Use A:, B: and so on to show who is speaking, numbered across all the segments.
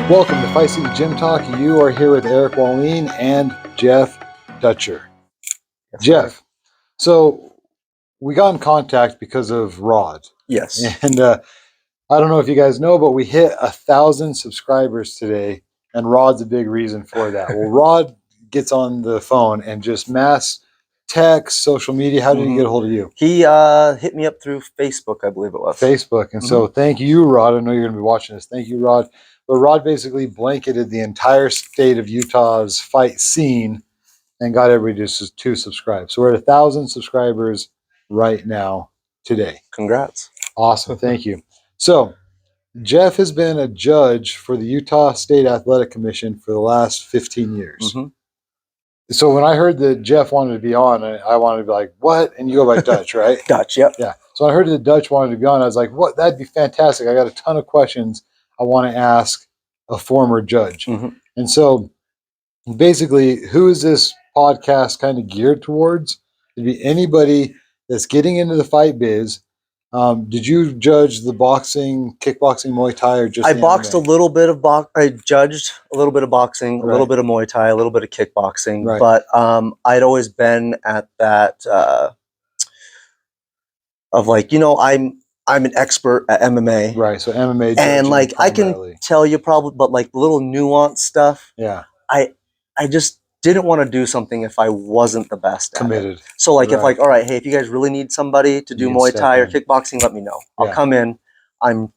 A: Welcome to Fight City Gym Talk. You are here with Eric Wallin and Jeff Dutcher.
B: Yes,
A: Jeff, so we got in contact because of Rod.
B: Yes.
A: And I don't know if you guys know, but we hit 1,000 subscribers today, and Rod's a big reason for that. Well, Rod gets on the phone and just mass text, social media. How did he get a hold of you?
B: He hit me up through Facebook, I believe it was.
A: Facebook. And so thank you, Rod. I know you're going to be watching this. Thank you, Rod. But Rod basically blanketed the entire state of Utah's fight scene and got everybody to subscribe. So we're at 1,000 subscribers right now today.
B: Congrats.
A: Awesome. Thank you. So Jeff has been a judge for the Utah State Athletic Commission for the last 15 years. So when I heard that Jeff wanted to be on, I wanted to be like, what? And you go by Dutch, right?
B: Dutch, yep.
A: Yeah. So I heard that Dutch wanted to be on. I was like, what? That'd be fantastic. I got a ton of questions I want to ask a former judge. And so basically, who is this podcast kind of geared towards? It'd be anybody that's getting into the fight biz. Did you judge the boxing, kickboxing, Muay Thai, or just
B: I boxed a little bit of I judged a little bit of boxing, a little bit of Muay Thai, a little bit of kickboxing. But I'd always been at that of like, I'm an expert at MMA.
A: Right. So MMA
B: Judging and like primarily. I can tell you probably, but like little nuanced stuff.
A: Yeah.
B: I just didn't want to do something if I wasn't the best
A: committed.
B: At it. So like if like, all right, hey, if you guys really need somebody to do Muay Thai or kickboxing, let me know. I'll come in. I'm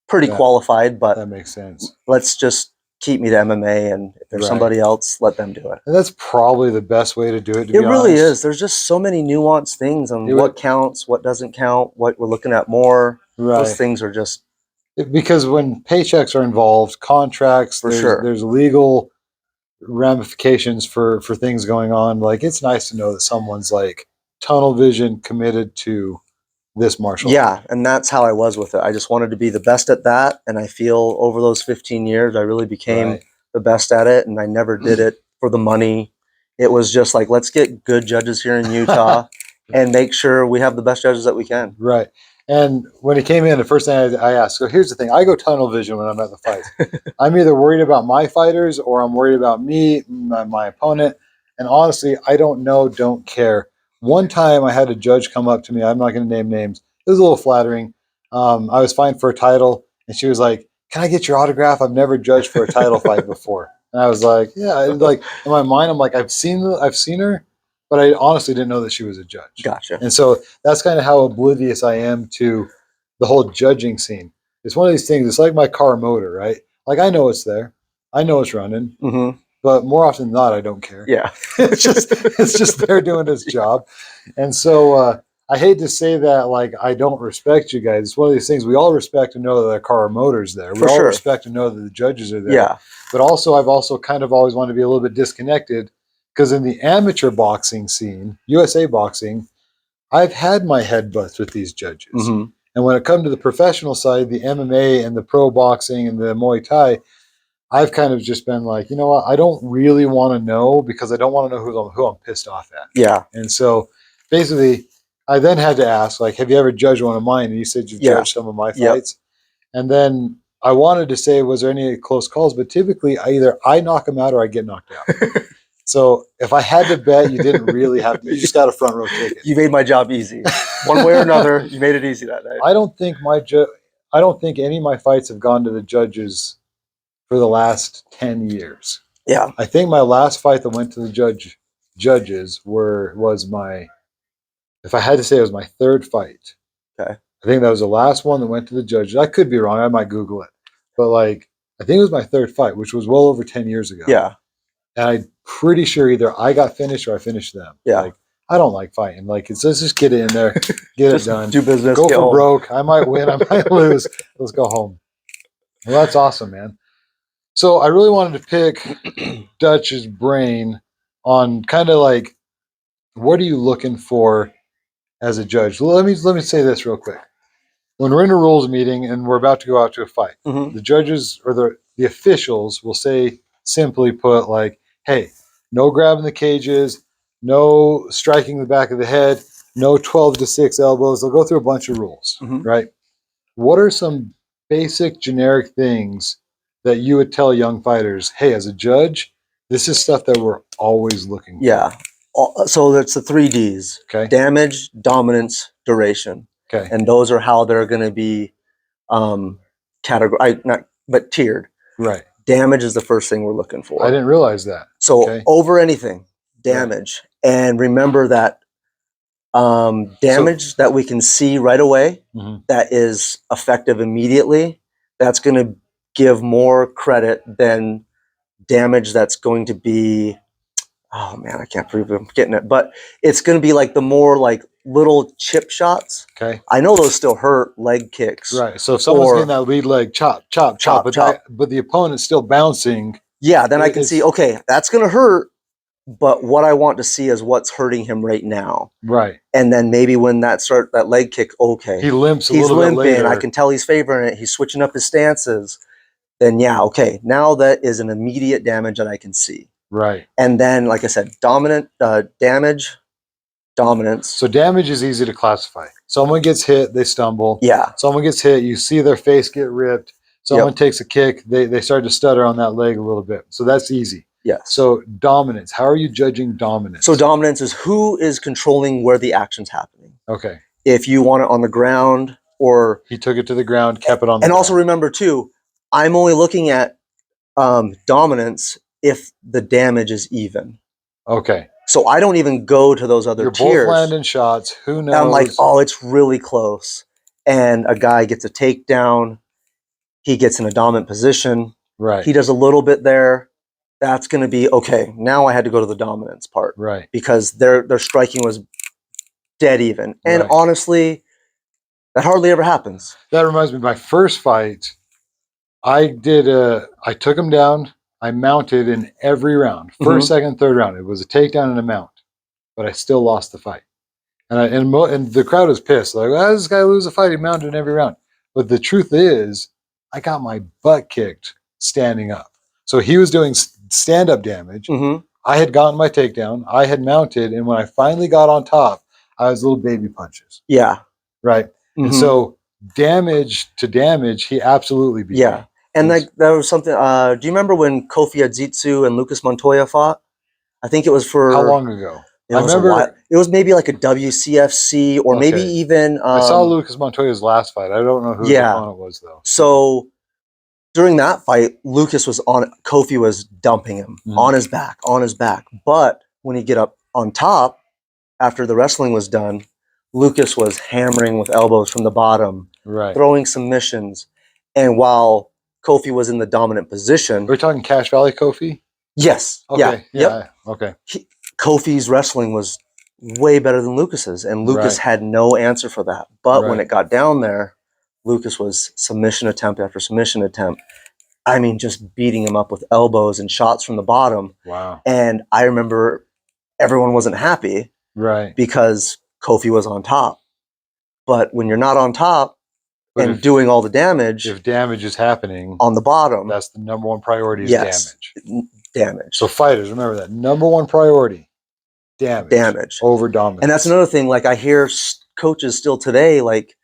B: pretty qualified, but
A: that makes sense.
B: Let's just keep me to MMA, and if there's somebody else, let them do it.
A: And that's probably the best way to do it.
B: It really is. There's just so many nuanced things on what counts, what doesn't count, what we're looking at more. Those things are just
A: because when paychecks are involved, contracts, there's legal ramifications for things going on. Like, it's nice to know that someone's like tunnel vision committed to this martial art.
B: And that's how I was with it. I just wanted to be the best at that, and I feel over those 15 years I really became the best at it, and I never did it for the money. It was just like, let's get good judges here in Utah and make sure we have the best judges that we can.
A: Right. And when he came in, the first thing I asked, so here's the thing, I go tunnel vision when I'm at the fights. I'm either worried about my fighters or I'm worried about me, my opponent. And honestly, I don't know, don't care. One time I had a judge come up to me. I'm not going to name names. It was a little flattering. I was fighting for a title, and she was like, can I get your autograph? I've never judged for a title fight before. And I was like, yeah. And like in my mind, I'm like, I've seen her. But I honestly didn't know that she was a judge.
B: Gotcha.
A: And so that's kind of how oblivious I am to the whole judging scene. It's one of these things. It's like my car motor, right? Like, I know it's there. I know it's running. But more often than not, I don't care.
B: Yeah.
A: it's just there doing its job. And so I hate to say that, like, I don't respect you guys. It's one of these things. We all respect and know that the car motor's there. We all respect and know that the judges are there.
B: Yeah.
A: But also, I've also kind of always wanted to be a little bit disconnected. Because in the amateur boxing scene, USA boxing, I've had my headbutts with these judges. And when it comes to the professional side, the MMA and the pro boxing and the Muay Thai, I've kind of just been like, you know what? I don't really want to know because I don't want to know who I'm pissed off at.
B: Yeah.
A: And so basically, I then had to ask, like, have you ever judged one of mine? And you said you've judged some of my fights. And then I wanted to say, was there any close calls? But typically, either I knock them out or I get knocked out. So if I had to bet, you didn't really have to. You just got a front row ticket.
B: You made my job easy, one way or another. You made it easy that night.
A: I don't think any of my fights have gone to the judges for the last 10 years.
B: Yeah,
A: I think my last fight that went to the judges was my. If I had to say, it was my third fight.
B: Okay.
A: I think that was the last one that went to the judges. I could be wrong. I might Google it, but like, I think it was my third fight, which was well over 10 years ago.
B: Yeah.
A: And I'm pretty sure either I got finished or I finished them.
B: Yeah.
A: Like, I don't like fighting. Like, let's just get it in there, get it done.
B: Do business.
A: Go for home. Broke. I might win. I might lose. Let's go home. Well, that's awesome, man. So I really wanted to pick Dutch's brain on kind of like, what are you looking for as a judge? Let me say this real quick. When we're in a rules meeting and we're about to go out to a fight, the judges or the officials will say, simply put, like, hey, no grabbing the cages, no striking the back of the head, no 12-6 elbows. They'll go through a bunch of rules, right? What are some basic generic things that you would tell young fighters, hey, as a judge, this is stuff that we're always looking for?
B: Yeah. So that's the 3 Ds.
A: Okay.
B: Damage, dominance, duration.
A: Okay.
B: And those are how they're going to be tiered.
A: Right.
B: Damage is the first thing we're looking for.
A: I didn't realize that.
B: So
A: Okay.
B: over anything, damage. Right. And remember that damage that we can see right away, that is effective immediately, that's going to give more credit than damage that's going to be, oh man, I can't prove I'm getting it, but it's going to be like the more like little chip shots.
A: Okay.
B: I know those still hurt, leg kicks.
A: Right. So if someone's getting that lead leg, chop, but the opponent's still bouncing.
B: Yeah, then I can see, okay, that's going to hurt, but what I want to see is what's hurting him right now.
A: Right.
B: And then maybe when that leg kick, okay,
A: he limps
B: he's
A: a little
B: limping,
A: bit later.
B: I can tell he's favoring it, he's switching up his stances. Then yeah, okay, now that is an immediate damage that I can see.
A: Right.
B: And then, like I said, damage, dominance.
A: So damage is easy to classify. Someone gets hit, they stumble.
B: Yeah.
A: Someone gets hit, you see their face get ripped. Someone takes a kick, they start to stutter on that leg a little bit. So that's easy.
B: Yes.
A: So dominance, how are you judging dominance?
B: So dominance is who is controlling where the action's happening.
A: Okay.
B: If you want it on the ground, or
A: he took it to the ground, kept it on the ground.
B: And also remember too, I'm only looking at dominance if the damage is even.
A: Okay.
B: So I don't even go to those other tiers.
A: You're both landing shots. Who knows?
B: And I'm like, oh, it's really close. And a guy gets a takedown. He gets in a dominant position.
A: Right.
B: He does a little bit there. That's going to be, okay, now I had to go to the dominance part.
A: Right.
B: Because their striking was dead even. And honestly, that hardly ever happens.
A: That reminds me, my first fight, I took him down. I mounted in every round. First, second, third round. It was a takedown and a mount. But I still lost the fight. And the crowd was pissed. Like, how does this guy lose a fight? He mounted in every round. But the truth is, I got my butt kicked standing up. So he was doing stand-up damage. I had gotten my takedown. I had mounted. And when I finally got on top, I was little baby punches.
B: Yeah.
A: Right. And so damage to damage, he absolutely beat me.
B: And like there was something. Do you remember when Kofi Adzitsu and Lucas Montoya fought? I think it was for
A: how long ago?
B: I remember it was maybe like a WCFC or maybe even.
A: I saw Lucas Montoya's last fight. I don't know who the opponent was though.
B: So during that fight, Kofi was dumping him on his back. But when he get up on top after the wrestling was done, Lucas was hammering with elbows from the bottom, throwing submissions, and while Kofi was in the dominant position.
A: We're talking Cache Valley Kofi?
B: Yes.
A: Okay.
B: Yeah.
A: Okay.
B: Kofi's wrestling was way better than Lucas's, and Lucas had no answer for that. But when it got down there, Lucas was submission attempt after submission attempt. I mean, just beating him up with elbows and shots from the bottom.
A: Wow.
B: And I remember everyone wasn't happy.
A: Right.
B: Because Kofi was on top. But when you're not on top, and doing all the damage.
A: If damage is happening
B: on the bottom,
A: that's the number one priority is
B: damage.
A: So fighters, remember that. Number one priority, damage. Over dominance.
B: And that's another thing, like I hear coaches still today, like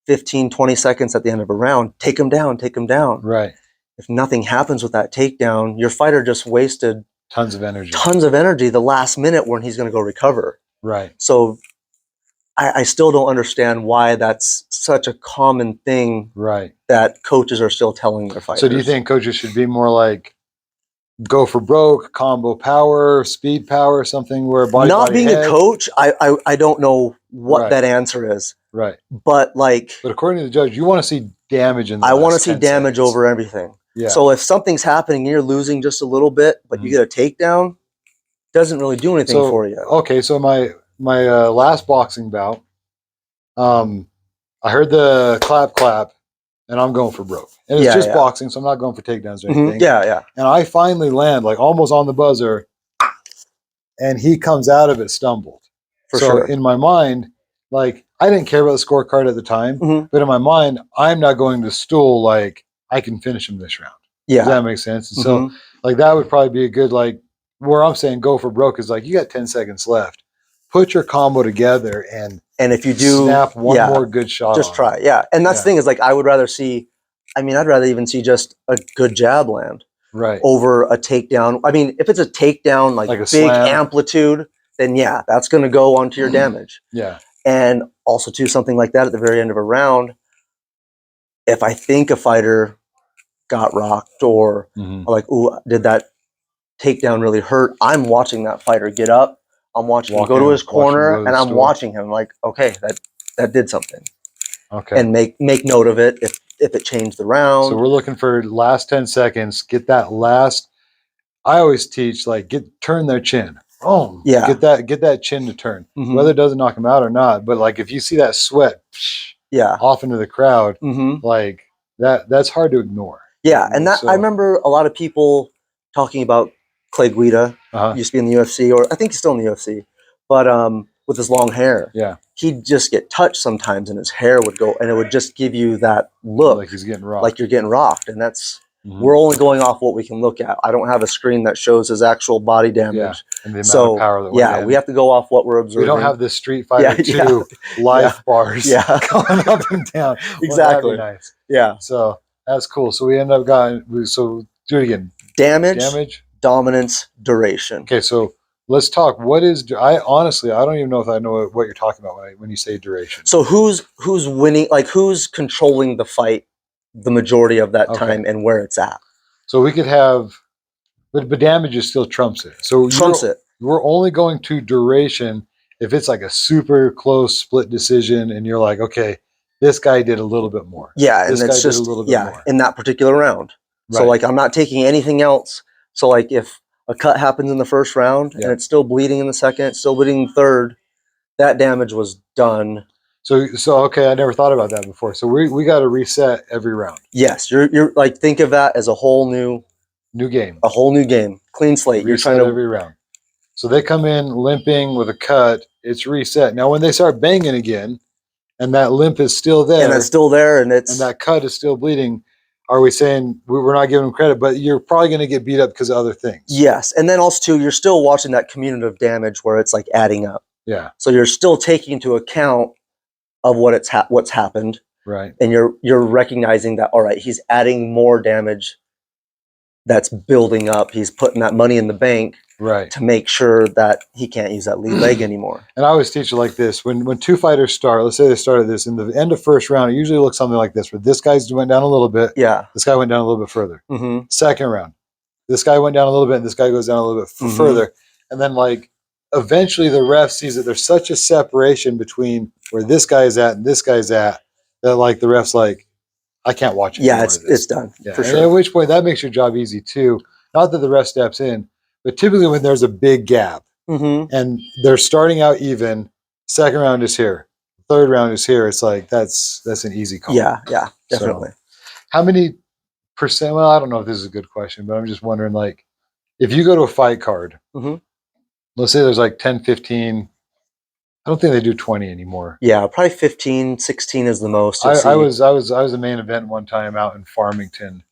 B: 15, 20 seconds at the end of a round, take him down.
A: Right.
B: If nothing happens with that takedown, your fighter just wasted
A: tons of energy
B: the last minute when he's going to go recover.
A: Right.
B: So I still don't understand why that's such a common thing that coaches are still telling their fighters.
A: So do you think coaches should be more like go for broke, combo power, speed power, something where
B: body being head? A coach, I don't know what that answer is.
A: Right.
B: But
A: according to the judge, you want to see damage in the
B: I want to see damage over everything.
A: Yeah.
B: So if something's happening and you're losing just a little bit, but you get a takedown, doesn't really do anything for you.
A: Okay, so my last boxing bout, I heard the clap, and I'm going for broke. And it's just boxing, so I'm not going for takedowns or anything. And I finally land, like almost on the buzzer, and he comes out of it stumbled. So in my mind, like I didn't care about the scorecard at the time, but in my mind, I'm not going to stool like I can finish him this round. Does that make sense? And so like that would probably be a good where I'm saying go for broke is like you got 10 seconds left. Put your combo together and
B: if you do
A: snap one more good shot.
B: Just try. Yeah. And that's the thing is like I would rather see I mean, I'd rather even see just a good jab land
A: Right.
B: over a takedown. I mean, if it's a takedown, like
A: Like a
B: big
A: slam.
B: amplitude, then yeah, that's going to go onto your damage.
A: Yeah.
B: And also too, something like that at the very end of a round, if I think a fighter got rocked or like, ooh, did that takedown really hurt? I'm watching that fighter get up. I'm watching him go to his corner, and I'm watching him like, okay, that did something.
A: Okay.
B: And make note of it if it changed the round.
A: So we're looking for last 10 seconds. Get that last. I always teach like turn their chin. Oh,
B: yeah.
A: Get that chin to turn. Whether it doesn't knock them out or not, but like if you see that sweat, off into the crowd, like that's hard to ignore.
B: Yeah, and that I remember a lot of people talking about Clay Guida, used to be in the UFC, or I think he's still in the UFC, but with his long hair.
A: Yeah.
B: He'd just get touched sometimes and his hair would go, and it would just give you that look.
A: Like he's getting rocked.
B: Like you're getting rocked, and that's, we're only going off what we can look at. I don't have a screen that shows his actual body damage.
A: Yeah, and the amount of power that went in.
B: We have to go off what we're observing.
A: We don't have the Street Fighter 2 life bars going up and down.
B: Exactly.
A: Well, that'd be nice.
B: Yeah.
A: So that's cool. So we end up so do it again.
B: Damage, dominance, duration.
A: Okay, so let's talk. What is, I honestly, I don't even know if I know what you're talking about when you say duration.
B: So who's winning, like who's controlling the fight the majority of that time and where it's at?
A: So we could have, but damage is still trumps it. So we're only going to duration if it's like a super close split decision and you're like, okay, this guy did a little bit more.
B: Yeah, and it's just, more in that particular round. Right. So like I'm not taking anything else. So like if a cut happens in the first round and it's still bleeding in the second, still bleeding in the third, that damage was done.
A: So okay, I never thought about that before. So we got to reset every round.
B: Yes, you're like, think of that as a whole new
A: game.
B: A whole new game. Clean slate.
A: Reset you're trying to every round. So they come in limping with a cut, it's reset. Now when they start banging again and that limp is still there.
B: And it's still there and
A: that cut is still bleeding, are we saying we're not giving them credit, but you're probably going to get beat up because of other things?
B: Yes. And then also too, you're still watching that cumulative damage where it's like adding up.
A: Yeah.
B: So you're still taking into account of what's happened.
A: Right.
B: And you're recognizing that, all right, he's adding more damage that's building up. He's putting that money in the bank to make sure that he can't use that lead leg anymore.
A: And I always teach it like this. When two fighters start, let's say they started this, in the end of first round, it usually looks something like this, where this guy's went down a little bit.
B: Yeah.
A: This guy went down a little bit further. Second round, this guy went down a little bit and this guy goes down a little bit further. And then like eventually the ref sees that there's such a separation between where this guy's at and this guy's at that like the ref's like, I can't watch it.
B: Yeah, it's done.
A: Yeah.
B: For
A: and
B: sure.
A: at which point that makes your job easy too. Not that the ref steps in, but typically when there's a big gap and they're starting out even, second round is here, third round is here. It's like that's an easy call.
B: Yeah, yeah, definitely.
A: So, how many percent? Well, I don't know if this is a good question, but I'm just wondering, like, if you go to a fight card, let's say there's like 10, 15. I don't think they do 20 anymore.
B: Yeah, probably 15, 16 is the most.
A: I was a main event one time out in Farmington,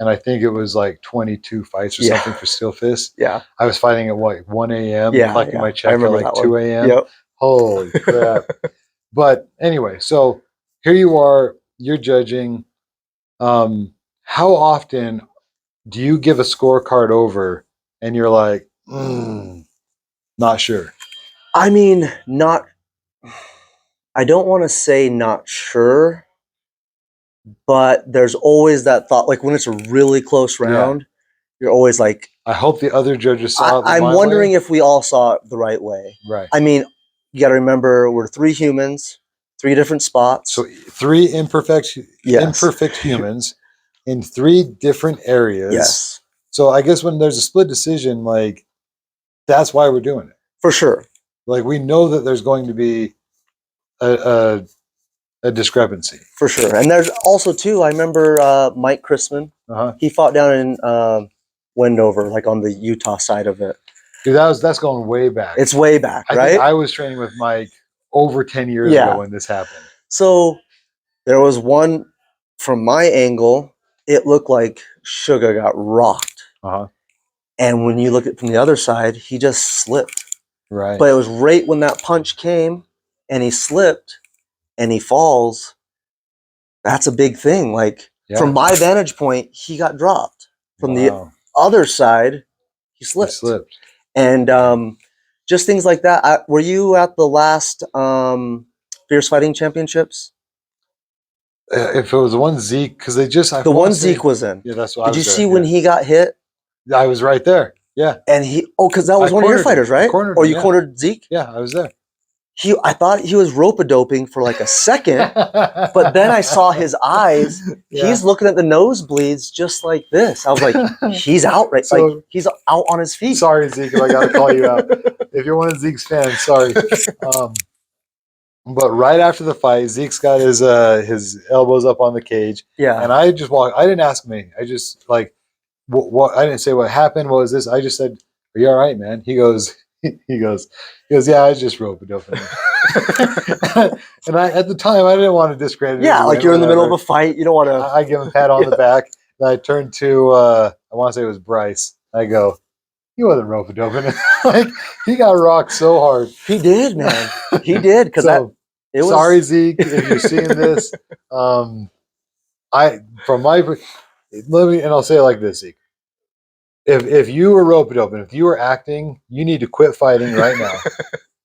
A: and I think it was like 22 fights or something for Steel Fist.
B: Yeah.
A: I was fighting at what, 1 a.m. collecting my check at like 2 a.m.
B: Yep.
A: Holy crap. But anyway, so here you are, you're judging. How often do you give a scorecard over and you're like, not sure?
B: I mean, I don't want to say not sure, but there's always that thought, like when it's a really close round, you're always like,
A: I hope the other judges saw it.
B: I'm wondering if we all saw it the right way.
A: Right.
B: I mean, you got to remember, we're 3 humans, 3 different spots.
A: So 3 imperfect humans in 3 different areas.
B: Yes.
A: So I guess when there's a split decision, like that's why we're doing it.
B: For sure.
A: Like we know that there's going to be a discrepancy. For sure.
B: And there's also too, I remember Mike Chrisman. He fought down in Wendover, like on the Utah side of it.
A: Dude, that's going way back.
B: It's way back, right?
A: I think I was training with Mike over 10 years ago when this happened.
B: So there was one from my angle, it looked like Sugar got rocked. And when you look at it from the other side, he just slipped.
A: Right.
B: But it was right when that punch came and he slipped and he falls. That's a big thing. Like,
A: Yeah.
B: From my vantage point, he got dropped. From the other side, he slipped. And just things like that. Were you at the last Fierce Fighting Championships?
A: If it was the one Zeke, because
B: the one Zeke was in.
A: Yeah, that's what
B: Did you see when he got hit?
A: I was right there. Yeah.
B: And because that was one of your fighters, right? Or you cornered Zeke?
A: Yeah, I was there.
B: I thought he was rope-a-doping for like a second, but then I saw his eyes. Yeah. He's looking at the nosebleeds just like this. I was like, he's out, right? So, like he's out on his feet.
A: Sorry, Zeke, if I got to call you out. If you're one of Zeke's fans, sorry. But right after the fight, Zeke's got his elbows up on the cage.
B: Yeah.
A: And I just walked. I didn't ask him anything. I just what I didn't say what happened. What was this? I just said, "Are you all right, man?" He goes, "Yeah, I was just rope-a-doping." And at the time, I didn't want to discredit.
B: Yeah, like you're in the middle of a fight. You don't want to.
A: I give him a pat on the back. And I turned to I want to say it was Bryce. I go, he wasn't rope-a-doping. Like he got rocked so hard.
B: He did, man. He did because
A: sorry, Zeke, if you're seeing this. And I'll say it like this, Zeke. If you were rope-a-doping, if you were acting, you need to quit fighting right now,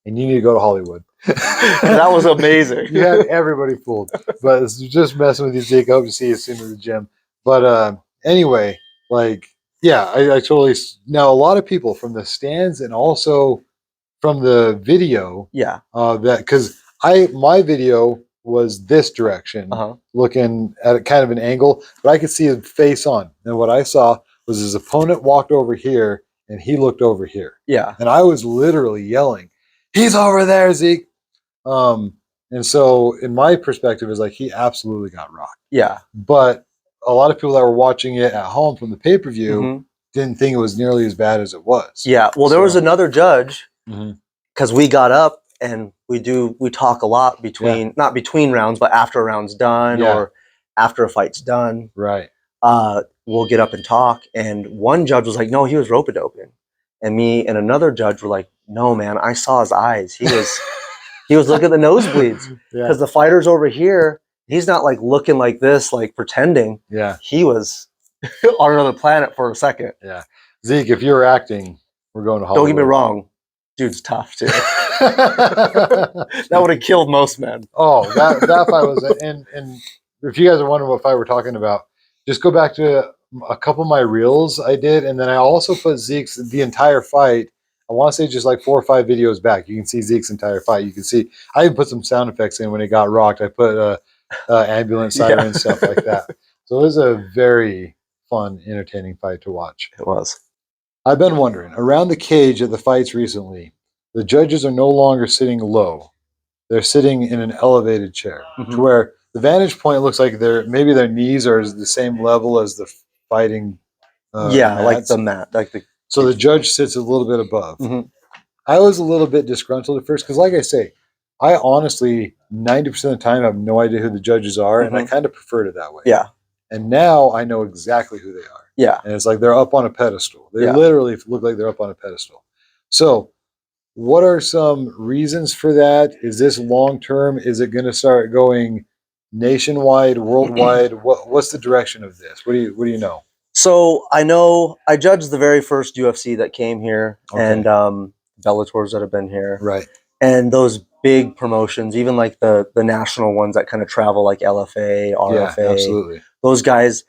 A: and you need to go to Hollywood.
B: That was amazing.
A: You had everybody fooled. But it's just messing with you, Zeke. I hope to see you soon at the gym. But anyway, like, yeah, I totally. Now, a lot of people from the stands and also from the video.
B: Yeah.
A: That because my video was this direction, looking at kind of an angle, but I could see his face on. And what I saw was his opponent walked over here and he looked over here.
B: Yeah.
A: And I was literally yelling, "He's over there, Zeke." And so in my perspective is like he absolutely got rocked.
B: Yeah.
A: But a lot of people that were watching it at home from the pay-per-view didn't think it was nearly as bad as it was.
B: Yeah. Well, there was another judge because we got up and we talk a lot between not between rounds, but after a round's done or after a fight's done.
A: Right.
B: We'll get up and talk. And one judge was like, "No, he was rope-a-doping." And me and another judge were like, "No, man, I saw his eyes. He was looking at the nosebleeds because the fighter's over here. He's not like looking like this, like pretending.
A: Yeah,
B: he was on another planet for a second.
A: Yeah, Zeke, if you were acting, we're going to Hollywood.
B: Don't get me wrong, dude's tough too. That would have killed most men.
A: Oh, that fight was and if you guys are wondering what fight we're talking about, just go back to a couple of my reels I did, and then I also put Zeke's the entire fight. I want to say just like 4 or 5 videos back. You can see Zeke's entire fight. You can see I even put some sound effects in when it got rocked. I put ambulance siren and stuff like that. So it was a very fun, entertaining fight to watch.
B: It was.
A: I've been wondering, around the cage at the fights recently, the judges are no longer sitting low. They're sitting in an elevated chair to where the vantage point looks like maybe their knees are the same level as the fighting
B: mats. Like the mat.
A: So the judge sits a little bit above. I was a little bit disgruntled at first because, like I say, I honestly 90% of the time have no idea who the judges are, and I kind of preferred it that way.
B: Yeah.
A: And now I know exactly who they are.
B: Yeah.
A: And it's like they're up on a pedestal. They literally look like they're up on a pedestal. So what are some reasons for that? Is this long term? Is it going to start going nationwide, worldwide? What's the direction of this? What do you know?
B: So I know I judged the very first UFC that came here, and Bellators that have been here,
A: right?
B: And those big promotions, even like the national ones that kind of travel, like LFA, RFA,
A: yeah, absolutely.
B: Those guys,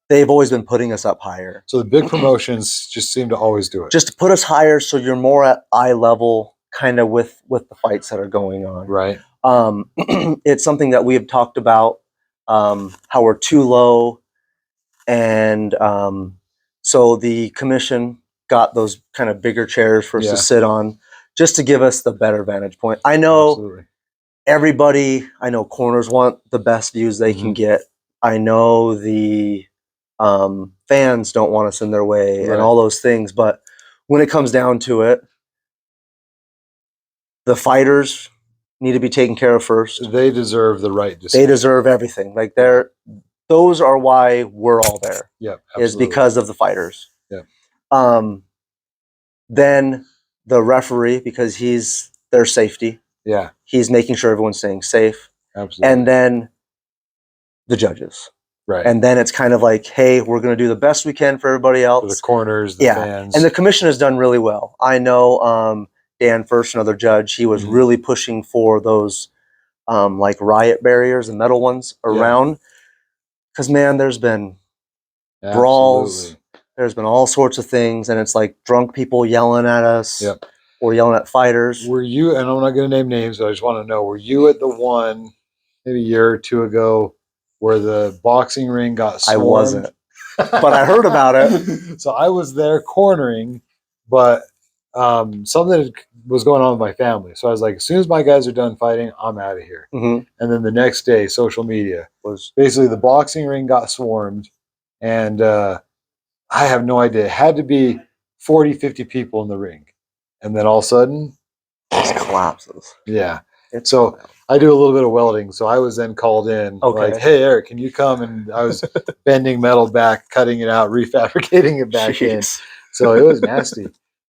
B: they've always been putting us up higher.
A: So the big promotions just seem to always do it.
B: Just to put us higher, so you're more at eye level, kind of with the fights that are going on.
A: Right.
B: It's something that we have talked about, how we're too low. And so the commission got those kind of bigger chairs for us to sit on, just to give us the better vantage point. I know everybody, I know corners want the best views they can get. I know the fans don't want us in their way and all those things. But when it comes down to it, the fighters need to be taken care of first.
A: They deserve the right to
B: They deserve everything. Like those are why we're all there.
A: Yeah,
B: is because of the fighters.
A: Yeah.
B: Then the referee, because he's their safety.
A: Yeah.
B: He's making sure everyone's staying safe.
A: Absolutely.
B: And then the judges.
A: Right.
B: And then it's kind of like, hey, we're going to do the best we can for everybody
A: For
B: else.
A: the corners, the fans.
B: And the commission has done really well. I know Dan First, another judge, he was really pushing for those like riot barriers and metal ones around. Because, man, there's been brawls. There's been all sorts of things. And it's like drunk people yelling at us or yelling at fighters.
A: Were you, and I'm not going to name names, but I just want to know, were you at the one maybe a year or two ago where the boxing ring got swarmed?
B: I wasn't. But I heard about it.
A: So I was there cornering, but something was going on with my family. So I was like, as soon as my guys are done fighting, I'm out of here. And then the next day, social media was basically the boxing ring got swarmed. And I have no idea. It had to be 40, 50 people in the ring. And then all of a sudden,
B: it collapses.
A: Yeah. So I do a little bit of welding. So I was then called in like, hey, Eric, can you come? And I was bending metal back, cutting it out, refabricating it back in. So it was nasty.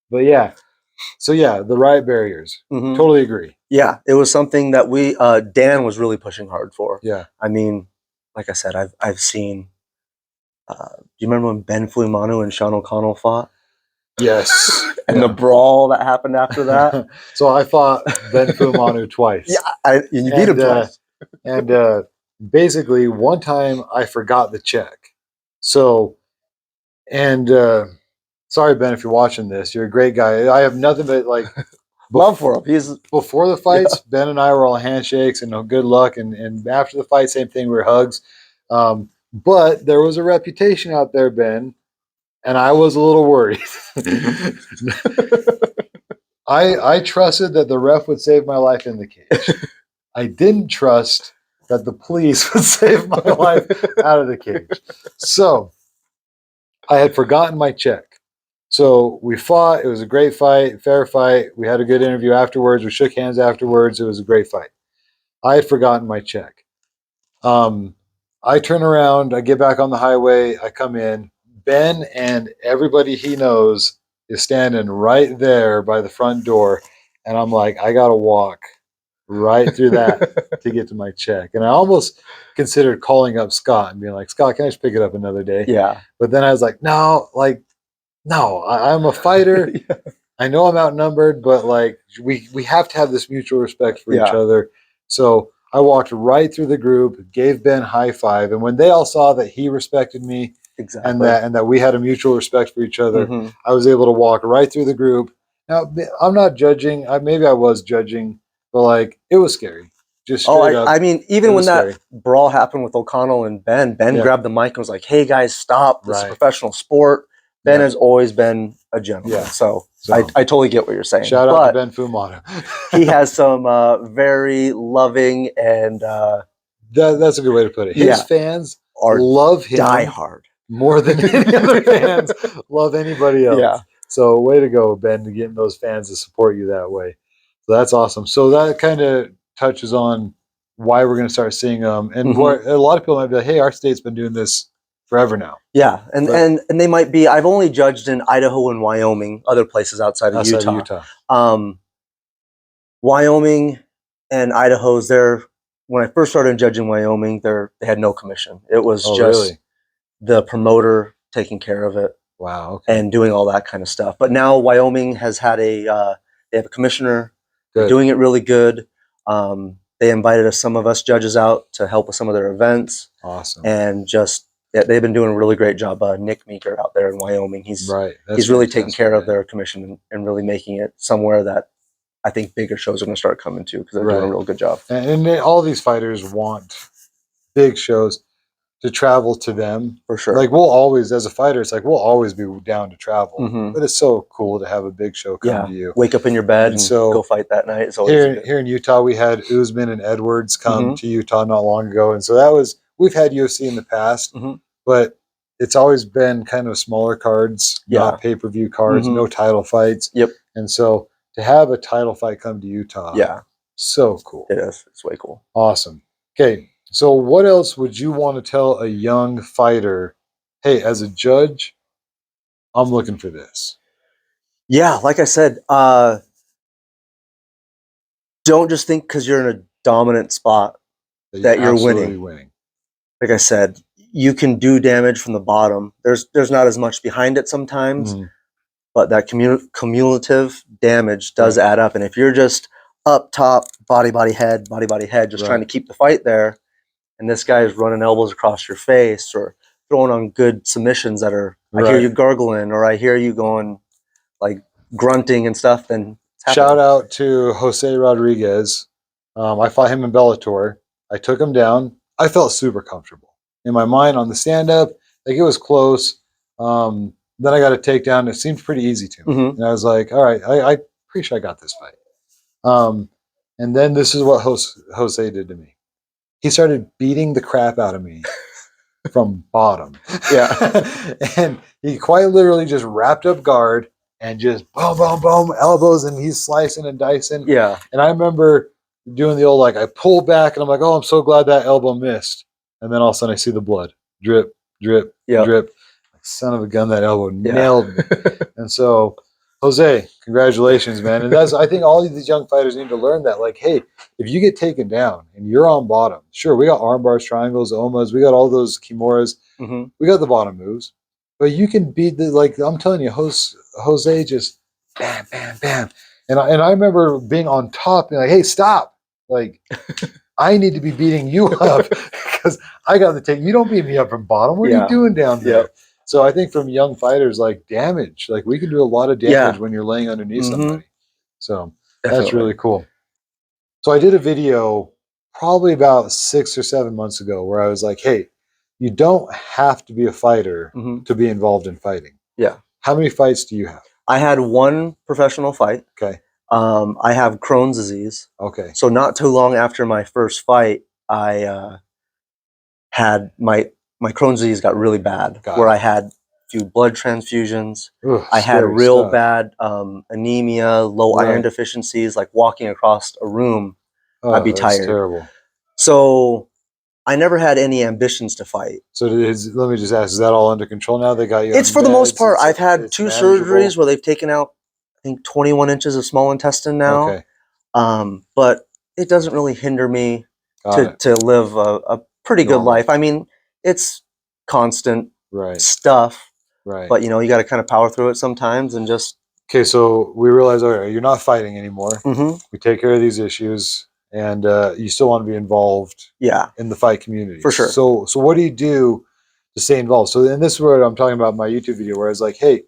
A: But yeah. So yeah, the riot barriers. Totally agree.
B: Yeah. It was something that we, Dan was really pushing hard for.
A: Yeah.
B: I mean, like I said, I've seen, do you remember when Ben Fuimanu and Sean O'Connell fought?
A: Yes.
B: And the brawl that happened after that.
A: So I fought Ben Fuimanu twice.
B: Yeah, you beat him twice.
A: And basically, one time I forgot the check. So, and sorry, Ben, if you're watching this, you're a great guy. I have nothing but like
B: love for him. He's
A: before the fights. Ben and I were all handshakes and good luck, and after the fight, same thing. We were hugs. But there was a reputation out there, Ben. And I was a little worried. I trusted that the ref would save my life in the cage. I didn't trust that the police would save my life out of the cage. So I had forgotten my check. So we fought. It was a great fight, fair fight. We had a good interview afterwards. We shook hands afterwards. It was a great fight. I had forgotten my check. I turn around. I get back on the highway. I come in. Ben and everybody he knows is standing right there by the front door. And I'm like, I got to walk right through that to get to my check. And I almost considered calling up Scott and being like, Scott, can I just pick it up another day?
B: Yeah.
A: But then I was like, no, I'm a fighter. I know I'm outnumbered, but like we have to have this mutual respect for each other. So I walked right through the group, gave Ben a high five. And when they all saw that he respected me, and that we had a mutual respect for each other, I was able to walk right through the group. Now, I'm not judging. Maybe I was judging, but like it was scary. Just straight up.
B: I mean, even when that brawl happened with O'Connell and Ben grabbed the mic and was like, "Hey guys, stop! This is a professional sport." Ben has always been a gentleman, so I totally get what you're saying.
A: Shout out to Ben Fuimanu.
B: He has some very loving and
A: that's a good way to put it. His fans love him
B: diehard.
A: More than any other fans love anybody else.
B: Yeah.
A: So way to go, Ben, to getting those fans to support you that way. So that's awesome. So that kind of touches on why we're going to start seeing them. And a lot of people might be like, hey, our state's been doing this forever now.
B: Yeah. And they might be, I've only judged in Idaho and Wyoming, other places outside of Utah. Wyoming and Idaho's there. When I first started judging Wyoming, they had no commission. It was just the promoter taking care of it.
A: Wow.
B: And doing all that kind of stuff. But now Wyoming has had they have a commissioner. They're doing it really good. They invited some of us judges out to help with some of their events.
A: Awesome.
B: And they've been doing a really great job. Nick Meeker out there in Wyoming. He's really taking care of their commission and really making it somewhere that I think bigger shows are going to start coming to, because they're doing a real good job.
A: And all these fighters want big shows to travel to them.
B: For sure.
A: Like we'll always, as a fighter, it's like we'll always be down to travel. But it's so cool to have a big show come to you.
B: Wake up in your bed and go fight that night. It's always
A: here in Utah, we had Usman and Edwards come to Utah not long ago. And so we've had UFC in the past, but it's always been kind of smaller cards, not pay-per-view cards, no title fights.
B: Yep.
A: And so to have a title fight come to Utah, so cool.
B: It is. It's way cool.
A: Awesome. Okay. So what else would you want to tell a young fighter? Hey, as a judge, I'm looking for this.
B: Yeah, like I said, don't just think because you're in a dominant spot that you're winning.
A: Like
B: I said, you can do damage from the bottom. There's not as much behind it sometimes, but that cumulative damage does add up. And if you're just up top, body, head, just trying to keep the fight there, and this guy is running elbows across your face or throwing on good submissions that are, I hear you gargling, or I hear you going like grunting and stuff, then
A: shout out to Jose Rodriguez. I fought him in Bellator. I took him down. I felt super comfortable in my mind on the stand up. Like, it was close. Then I got a takedown. It seemed pretty easy to me. And I was like, all right, I pretty sure I got this fight. And then this is what Jose did to me. He started beating the crap out of me from bottom. And he quite literally just wrapped up guard and just boom, boom, boom, elbows, and he's slicing and dicing. And I remember doing the old, like, I pull back and I'm like, oh, I'm so glad that elbow missed. And then all of a sudden I see the blood. Drip, drip, drip. Son of a gun, that elbow nailed me. And so, Jose, congratulations, man. And that's, I think all of these young fighters need to learn that, like, hey, if you get taken down and you're on bottom, sure, we got arm bars, triangles, omas, we got all those kimuras, we got the bottom moves, but you can beat the, like, I'm telling you, Jose just bam, bam, bam. And I remember being on top and like, hey, stop. Like, I need to be beating you up because I got the take. You don't beat me up from bottom. What are you doing down there? So I think from young fighters, like, damage, like, we can do a lot of damage when you're laying underneath somebody. So that's really cool. So I did a video probably about 6 or 7 months ago where I was like, hey, you don't have to be a fighter to be involved in fighting. How many fights do you have?
B: I had one professional fight.
A: Okay.
B: I have Crohn's disease.
A: Okay.
B: So not too long after my first fight, I had my Crohn's disease got really bad, where I had a few blood transfusions.
A: Ugh,
B: I had real
A: stuff.
B: bad anemia, low iron deficiencies. Like, walking across a room, I'd be tired.
A: Terrible.
B: So I never had any ambitions to fight.
A: So let me just ask, is that all under control now? They got you.
B: It's for the most part. I've had 2 surgeries where they've taken out, I think, 21 inches of small intestine now.
A: Okay.
B: But it doesn't really hinder me to live a pretty good life. I mean, it's constant stuff, but you know, you got to kind of power through it sometimes and just.
A: Okay, so we realize, okay, you're not fighting anymore. We take care of these issues, and you still want to be involved in the fight community.
B: For sure.
A: So what do you do to stay involved? So, and this is what I'm talking about in my YouTube video, where I was like, hey,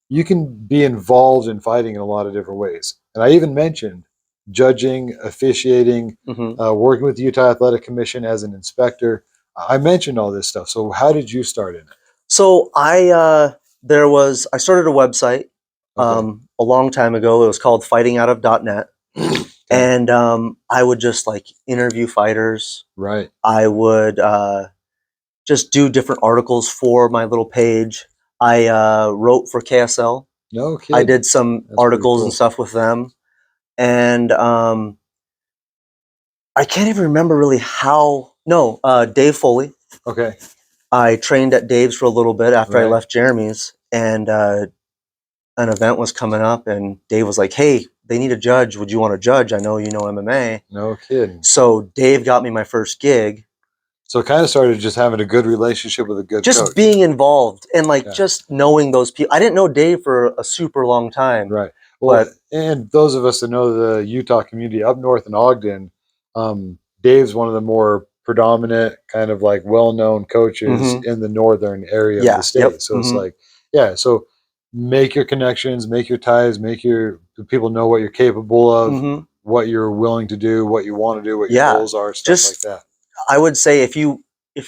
A: you can be involved in fighting in a lot of different ways. And I even mentioned judging, officiating, working with the Utah Athletic Commission as an inspector. I mentioned all this stuff. So how did you start in it?
B: So I started a website a long time ago. It was called fightingout.net. And I would just, like, interview fighters. I would just do different articles for my little page. I wrote for KSL.
A: No kidding.
B: I did some articles and stuff with them. And I can't even remember really how. No, Dave Foley.
A: Okay.
B: I trained at Dave's for a little bit after I left Jeremy's, and an event was coming up, and Dave was like, hey, they need a judge. Would you want to judge? I know you know MMA.
A: No kidding.
B: So Dave got me my first gig.
A: So it kind of started just having a good relationship with a good coach.
B: Just being involved and, like, just knowing those people. I didn't know Dave for a super long time.
A: Well, and those of us that know the Utah community up north in Ogden, Dave's one of the more predominant, kind of like well-known coaches in the northern area of the state. So it's like, so make your connections, make your ties, people know what you're capable of, what you're willing to do, what you want to do, what your goals are, stuff like that.
B: I would say if you're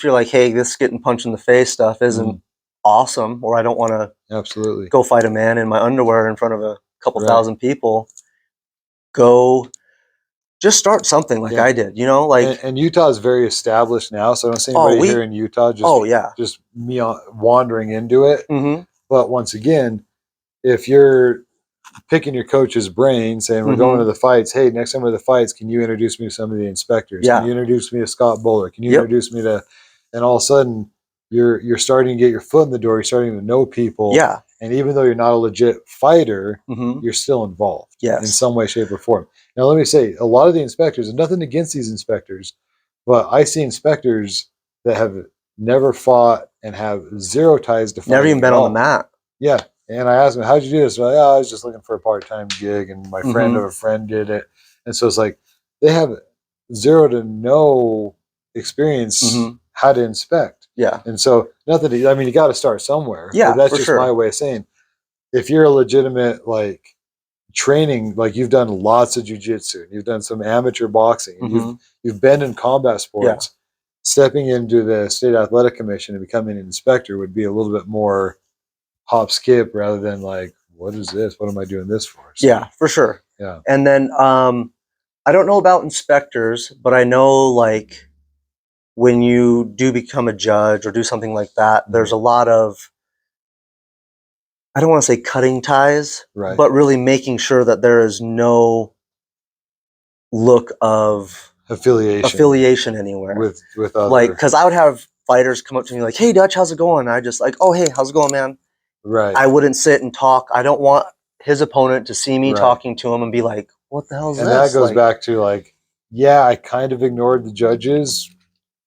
B: like, hey, this getting punched in the face stuff isn't awesome, or I don't want to go fight a man in my underwear in front of a couple thousand people, go just start something like I did, you know, like.
A: And Utah is very established now, so I don't see anybody here in Utah just me wandering into it. But once again, if you're picking your coach's brain, saying we're going to the fights, hey, next time we're the fights, can you introduce me to some of the inspectors? Can you introduce me to Scott Bowler? Can you introduce me to? And all of a sudden, you're starting to get your foot in the door. You're starting to know people. And even though you're not a legit fighter, you're still involved in some way, shape, or form. Now, let me say, a lot of the inspectors, and nothing against these inspectors, but I see inspectors that have never fought and have zero ties to fighting.
B: Never even been on the
A: all.
B: mat.
A: Yeah. And I asked him, how'd you do this? Like, oh, I was just looking for a part-time gig, and my friend of a friend did it. And so it's like they have zero to no experience how to inspect.
B: Yeah.
A: And so nothing to, I mean, you got to start somewhere.
B: Yeah,
A: but that's
B: for
A: just
B: sure.
A: my way of saying, if you're a legitimate, like, training, like you've done lots of jiu-jitsu, you've done some amateur boxing, and you've been in combat sports, stepping into the state athletic commission and becoming an inspector would be a little bit more hop skip rather than like, what is this? What am I doing this for? So,
B: yeah, for sure.
A: Yeah.
B: And then I don't know about inspectors, but I know like when you do become a judge or do something like that, there's a lot of, I don't want to say cutting ties,
A: Right.
B: but really making sure that there is no look of affiliation anywhere
A: with other,
B: like, because I would have fighters come up to me like, hey Dutch, how's it going? I just like, oh hey, how's it going, man?
A: right.
B: I wouldn't sit and talk. I don't want his opponent to see me talking to him and be like, what the hell is
A: and
B: this?
A: that goes
B: like,
A: back to like, yeah, I kind of ignored the judges,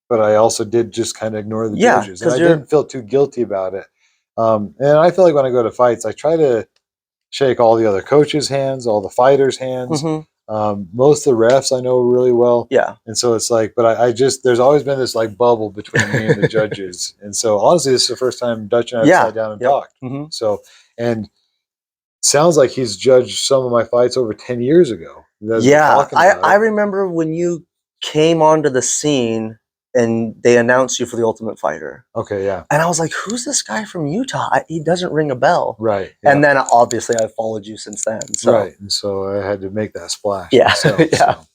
A: but I also did just kind of ignore the judges, and I didn't feel too guilty about it. And I feel like when I go to fights, I try to shake all the other coaches' hands, all the fighters' hands. Most of the refs I know really well.
B: Yeah.
A: And so it's like, but I just, there's always been this like bubble between me and the judges. And so honestly, this is the first time Dutch and I have sat down and talked. So, and sounds like he's judged some of my fights over 10 years ago.
B: Yeah. I remember when you came onto the scene and they announced you for the Ultimate Fighter.
A: Okay, yeah.
B: And I was like, who's this guy from Utah? He doesn't ring a bell.
A: Right.
B: Yeah. And then obviously I've followed you since then. So.
A: Right. And so I had to make that splash.
B: Yeah.
A: Myself,
B: yeah.
A: So.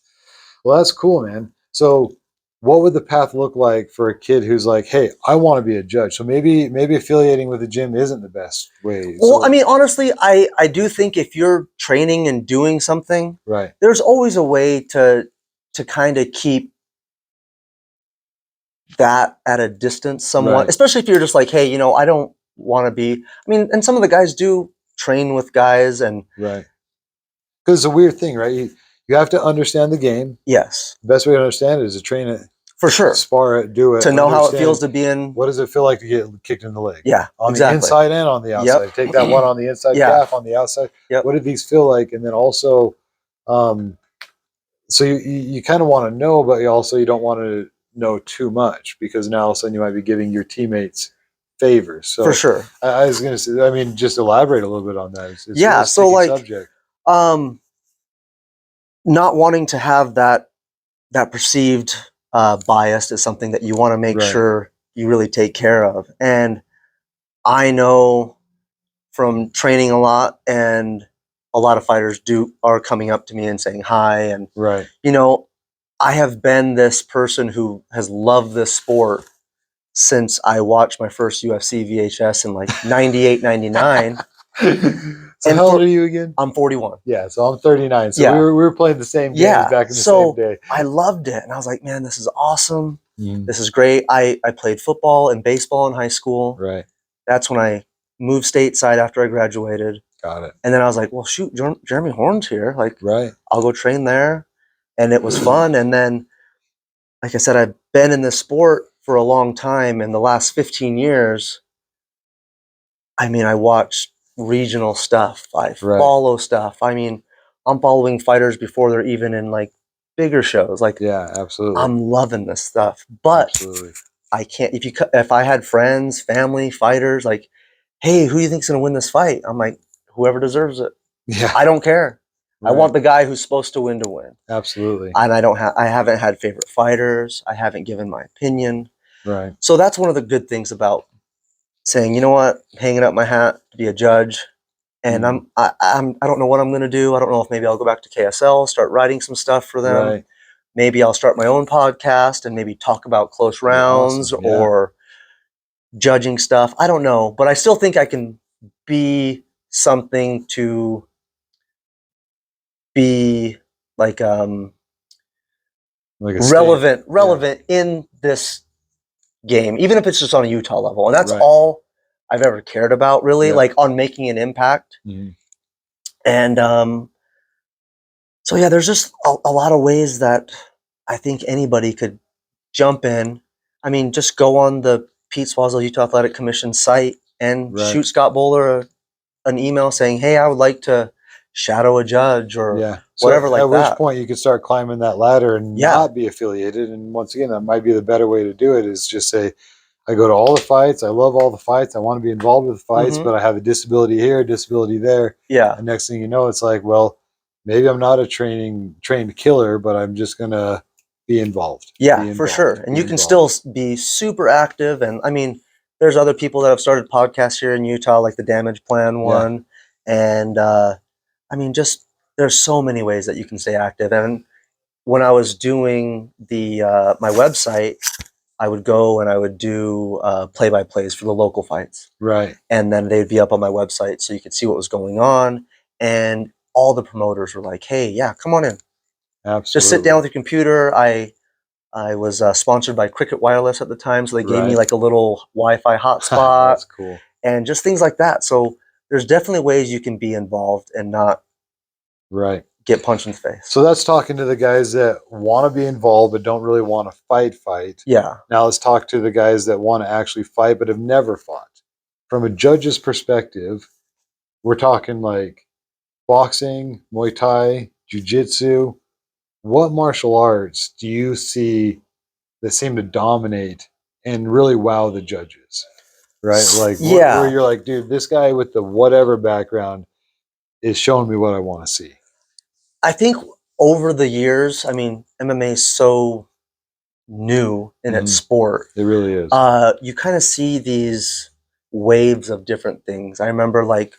A: Well, that's cool, man. So what would the path look like for a kid who's like, hey, I want to be a judge? So maybe affiliating with a gym isn't the best way.
B: Well, so, I mean, honestly, I do think if you're training and doing something,
A: right, there's
B: there's always a way to kind of keep that at a distance somewhat,
A: right,
B: especially if you're just like, hey, I don't want to be, I mean, and some of the guys do train with guys and
A: right. Because it's a weird thing, right? You have to understand the game.
B: Yes.
A: The best way to understand it is to train it.
B: For sure.
A: Spar it, do it.
B: To know how it feels to be in.
A: What does it feel like to get kicked in the leg?
B: Yeah,
A: on the inside and on the outside.
B: Yep.
A: Take that one on the inside calf, on the outside.
B: Yep.
A: What do these feel like? And then also, so you kind of want to know, but you don't want to know too much, because now all of a sudden you might be giving your teammates favors. So
B: for sure.
A: I was going to say, I mean, just elaborate a little bit on that. It's
B: yeah. So like,
A: subject.
B: Not wanting to have that perceived bias is something that you want to make sure you really take care of. And I know from training a lot, and a lot of fighters are coming up to me and saying hi. And, I have been this person who has loved this sport since I watched my first UFC VHS in like 98, 99.
A: So how old are you again?
B: I'm 41.
A: Yeah, so I'm 39. So we were playing the same games back in the same day.
B: I loved it. And I was like, man, this is awesome. This is great. I played football and baseball in high school.
A: Right.
B: That's when I moved stateside after I graduated.
A: Got it.
B: And then I was like, well, shoot, Jeremy Horn's here. Like, I'll go train there. And it was fun. And then, like I said, I've been in this sport for a long time. In the last 15 years, I mean, I watch regional stuff. I follow stuff. I mean, I'm following fighters before they're even in like bigger shows. Like,
A: yeah, absolutely.
B: I'm loving this stuff. But I can't, if I had friends, family, fighters, like, hey, who do you think's going to win this fight? I'm like, whoever deserves it.
A: Yeah.
B: I don't care. I want the guy who's supposed to win to win.
A: Absolutely.
B: And I haven't had favorite fighters. I haven't given my opinion.
A: Right.
B: So that's one of the good things about saying, you know what, hanging up my hat to be a judge. And I don't know what I'm going to do. I don't know if maybe I'll go back to KSL, start writing some stuff for them.
A: Right.
B: Maybe I'll start my own podcast and maybe talk about close rounds or judging stuff. I don't know, but I still think I can be something to be like relevant in this game, even if it's just on a Utah level. And that's all I've ever cared about, really, like on making an impact. And so yeah, there's just a lot of ways that I think anybody could jump in. I mean, just go on the Pete Swazzle Utah Athletic Commission site and
A: Right.
B: shoot Scott Bowler an email saying, "Hey, I would like to shadow a judge," or
A: Yeah.
B: whatever
A: So
B: like
A: at which
B: that.
A: point you could start climbing that ladder and
B: Yeah.
A: not be affiliated. And once again, that might be the better way to do it, is just say, I go to all the fights. I love all the fights. I want to be involved with the fights,
B: Mhm.
A: but I have a disability here, a disability there.
B: Yeah.
A: And next thing you know, it's like, well, maybe I'm not a trained killer, but I'm just gonna be involved.
B: Yeah,
A: Be
B: for
A: involved.
B: sure. And
A: Be
B: you can
A: involved.
B: still be super active. And I mean, there's other people that have started podcasts here in Utah, like the Damage Plan
A: Yeah.
B: one. And I mean, just there's so many ways that you can stay active. And when I was doing the my website, I would go and I would do play-by-plays for the local fights.
A: Right.
B: And then they'd be up on my website so you could see what was going on. And all the promoters were like, "Hey, yeah, come on in. Just sit down
A: Absolutely.
B: with your computer." I was sponsored by Cricket Wireless at the time, so they gave me
A: Right.
B: like a little Wi-Fi hotspot
A: That's cool.
B: and just things like that. So there's definitely ways you can be involved and not
A: Right.
B: get punched in the face.
A: So that's talking to the guys that want to be involved but don't really want to fight.
B: Yeah.
A: Now let's talk to the guys that want to actually fight but have never fought. From a judge's perspective, we're talking like boxing, Muay Thai, Jiu-Jitsu. What martial arts do you see that seem to dominate and really wow the judges? Right? Like where
B: Yeah.
A: you're like, dude, this guy with the whatever background is showing me what I want to see.
B: I think over the years, I mean, MMA is so new in its
A: Mhm.
B: sport.
A: It really is.
B: You kind of see these waves of different things. I remember like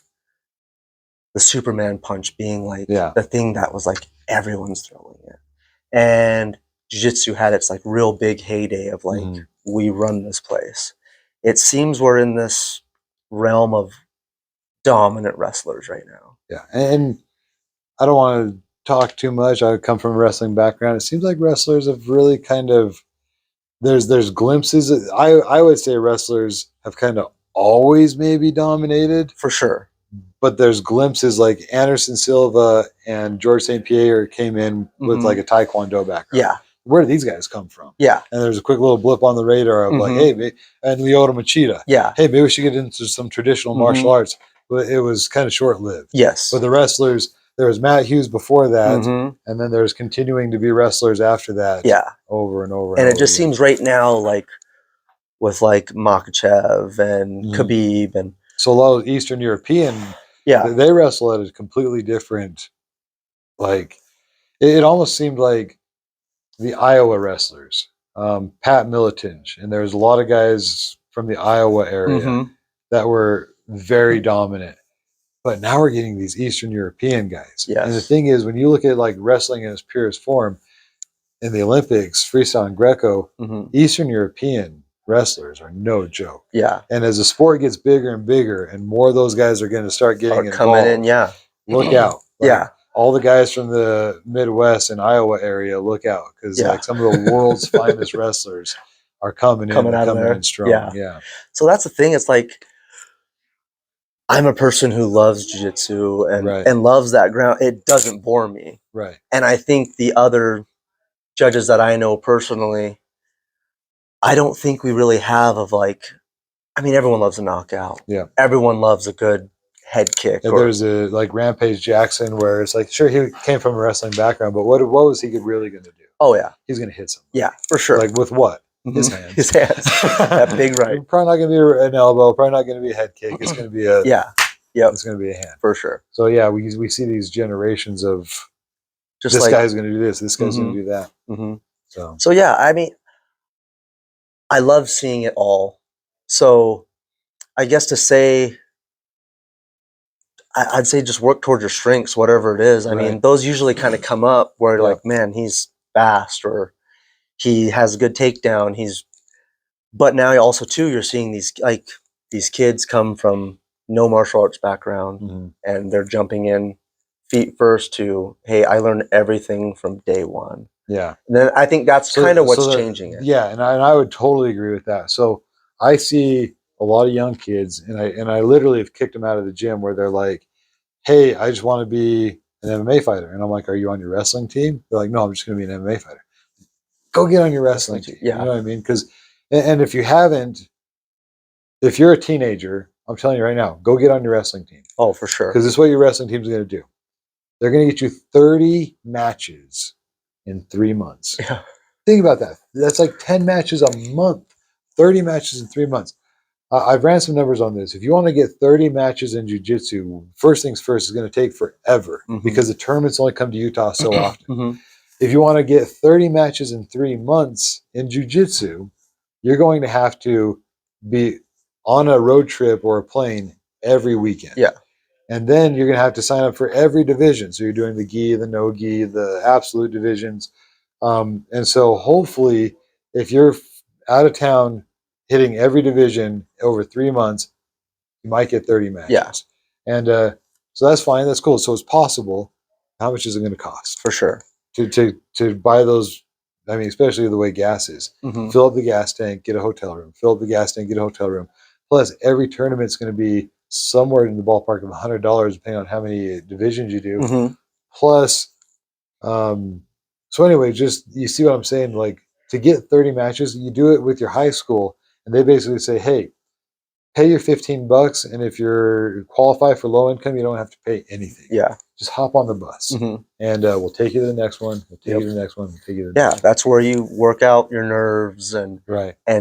B: the Superman punch being like
A: Yeah.
B: the thing that was like everyone's throwing it. And jiu-jitsu had its like real big heyday of like
A: Mhm.
B: we run this place. It seems we're in this realm of dominant wrestlers right now.
A: Yeah. And I don't want to talk too much. I come from a wrestling background. It seems like wrestlers have really kind of there's glimpses. I would say wrestlers have kind of always maybe dominated,
B: For sure.
A: but there's glimpses like Anderson Silva and George St. Pierre came in with like a Taekwondo background.
B: Yeah.
A: Where do these guys come from?
B: Yeah.
A: And there's a quick little blip on the radar of like, hey, and Lyoto Machida.
B: Yeah.
A: Hey, maybe we should get into some traditional martial arts. But it was kind of short lived.
B: Yes.
A: But the wrestlers, there was Matt Hughes before that,
B: Mhm.
A: and then there's continuing to be wrestlers after that.
B: Yeah.
A: Over and over.
B: And
A: over
B: it just
A: again.
B: seems right now like with like Makachev and Khabib and
A: so a lot of Eastern European,
B: yeah,
A: they wrestle at a completely different, like it almost seemed like the Iowa wrestlers, Pat Miletich, and there was a lot of guys from the Iowa area that were very dominant. But now we're getting these Eastern European guys.
B: Yes.
A: And the thing is, when you look at like wrestling in its purest form in the Olympics, freestyle and Greco, Eastern European wrestlers are no joke.
B: Yeah.
A: And as the sport gets bigger and bigger, and more of those guys are going to start getting involved,
B: coming in, yeah.
A: Look out. Like,
B: yeah.
A: All the guys from the Midwest and Iowa area, look out, because like some of the world's finest wrestlers are coming in strong. Yeah.
B: So that's the thing. It's like I'm a person who loves jiu-jitsu and loves that ground. It doesn't bore me.
A: Right.
B: And I think the other judges that I know personally, I don't think we really have of like, I mean, everyone loves a knockout.
A: Yeah.
B: Everyone loves a good head kick.
A: Yeah, there's a like Rampage Jackson where it's like, sure, he came from a wrestling background, but what was he really going to do?
B: Oh yeah,
A: he's going to hit somebody.
B: Yeah, for sure.
A: Like with what? His hands.
B: His hands. That big right.
A: Probably not going to be an elbow. Probably not going to be a head kick. It's going to be a It's going to be a hand
B: for sure.
A: So yeah, we see these generations of
B: just
A: this
B: like,
A: guy's going to do this. This guy's going to do that.
B: So yeah, I mean, I love seeing it all. So I guess to say, I'd say just work towards your strengths, whatever it is. I mean, those usually kind of come up where like, man, he's fast or he has a good takedown. But now also too, you're seeing these kids come from no martial arts background and they're jumping in feet first to, hey, I learned everything from day one.
A: Yeah.
B: And then I think that's kind of what's changing it.
A: Yeah, and I would totally agree with that. So I see a lot of young kids, and I literally have kicked them out of the gym where they're like, "Hey, I just want to be an MMA fighter," and I'm like, "Are you on your wrestling team?" They're like, "No, I'm just going to be an MMA fighter." Go get on your wrestling team.
B: Yeah.
A: You know what I mean? Because And if you haven't, if you're a teenager, I'm telling you right now, go get on your wrestling team.
B: Oh, for sure.
A: Because this is what your wrestling team is going to do. They're going to get you 30 matches in 3 months.
B: Yeah.
A: Think about that. That's like 10 matches a month, 30 matches in 3 months. I've ran some numbers on this. If you want to get 30 matches in jiu-jitsu, first things first is going to take forever because the tournaments only come to Utah so often. If you want to get 30 matches in 3 months in jiu-jitsu, you're going to have to be on a road trip or a plane every weekend.
B: Yeah.
A: And then you're going to have to sign up for every division. So you're doing the gi, the no gi, the absolute divisions. And so hopefully, if you're out of town hitting every division over 3 months, you might get 30 matches.
B: Yeah.
A: And so that's fine. That's cool. So it's possible. How much is it going to cost?
B: For sure.
A: To buy those, I mean, especially the way gas is. Fill up the gas tank, get a hotel room. Fill up the gas tank, get a hotel room. Plus, every tournament's going to be somewhere in the ballpark of $100, depending on how many divisions you do. Plus, so anyway, just you see what I'm saying? Like, to get 30 matches, you do it with your high school, and they basically say, hey, pay your $15, and if you're qualified for low income, you don't have to pay anything.
B: Yeah.
A: Just hop on the bus, and we'll take you to the next one. We'll take you to the next one. We'll take you to the next one.
B: That's where you work out your nerves and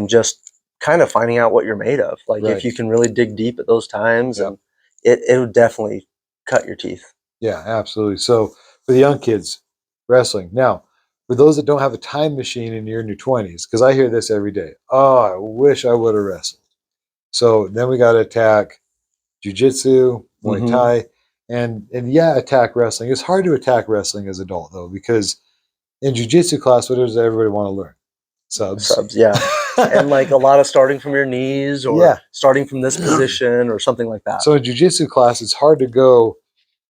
B: just kind of finding out what you're made of. Like if you can really dig deep at those times, and it would definitely cut your teeth.
A: Yeah, absolutely. So for the young kids, wrestling. Now, for those that don't have a time machine and you're in your 20s, because I hear this every day. Oh, I wish I would have wrestled. So then we got to attack jiu-jitsu, Muay Thai, and yeah, attack wrestling. It's hard to attack wrestling as an adult though, because in jiu-jitsu class, what does everybody want to learn? Subs,
B: yeah. And like a lot of starting from your knees or starting from this position or something like that.
A: So in jiu-jitsu class, it's hard to go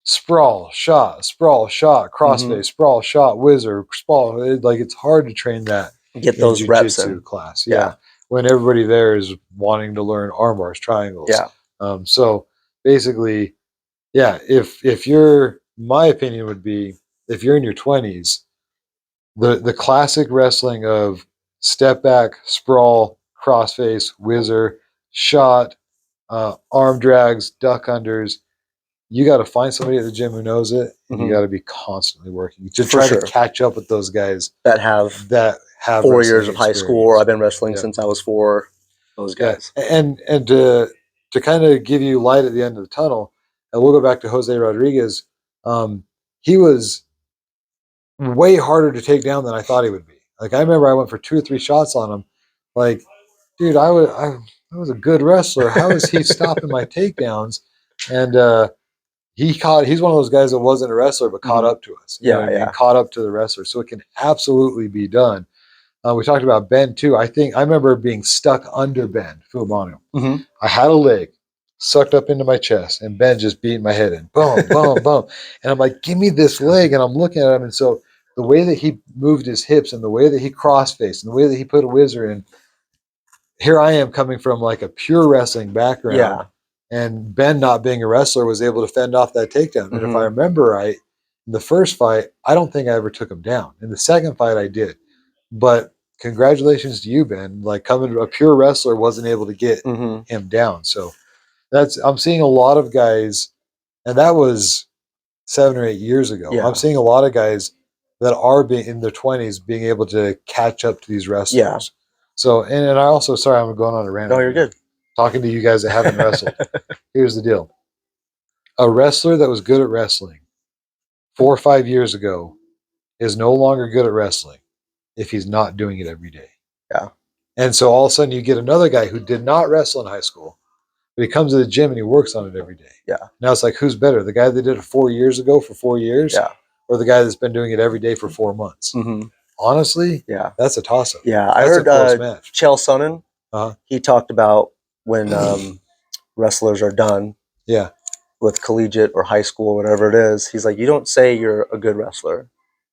A: sprawl, shot, crossface, sprawl, shot, whizzer, sprawl. Like it's hard to train that.
B: Get those reps in
A: class. Yeah. When everybody there is wanting to learn arm bars, triangles.
B: Yeah.
A: So basically, yeah, if you're, my opinion would be, if you're in your 20s, the classic wrestling of step back, sprawl, crossface, whizzer, shot, arm drags, duck unders, you got to find somebody at the gym who knows it, and you got to be constantly working to try to catch up with those guys
B: that have 4 years of high school, or I've been wrestling since I was 4. Those guys,
A: and to kind of give you light at the end of the tunnel, and we'll go back to Jose Rodriguez. He was way harder to take down than I thought he would be. Like I remember, I went for 2 or 3 shots on him. Like, dude, I was a good wrestler. How is he stopping my takedowns? And he's one of those guys that wasn't a wrestler but caught up to us. You know what I mean? Caught up to the wrestler. So it can absolutely be done. We talked about Ben too. I remember being stuck under Ben Fuabano. I had a leg sucked up into my chest, and Ben just beating my head in. Boom, boom, boom. And I'm like, give me this leg. And I'm looking at him. And so the way that he moved his hips and the way that he cross-faced and the way that he put a whizzer in, here I am coming from like a pure wrestling background.
B: Yeah.
A: And Ben, not being a wrestler, was able to fend off that takedown. And if I remember right, in the first fight, I don't think I ever took him down. In the second fight, I did. But congratulations to you, Ben. Like coming, a pure wrestler wasn't able to get him down. So I'm seeing a lot of guys, and that was 7 or 8 years ago.
B: Yeah.
A: I'm seeing a lot of guys that are being in their 20s being able to catch up to these wrestlers.
B: Yeah.
A: So, and I also, sorry, I'm going on a rant.
B: No, you're good.
A: Talking to you guys that haven't wrestled. Here's the deal. A wrestler that was good at wrestling 4 or 5 years ago is no longer good at wrestling if he's not doing it every day.
B: Yeah.
A: And so all of a sudden you get another guy who did not wrestle in high school, but he comes to the gym and he works on it every day.
B: Yeah.
A: Now it's like, who's better? The guy that did it 4 years ago for 4 years?
B: Yeah.
A: Or the guy that's been doing it every day for 4 months? Honestly, that's a toss-up.
B: Yeah. I heard Chael Sonnen, he talked about when wrestlers are done with collegiate or high school, whatever it is, he's like, you don't say you're a good wrestler.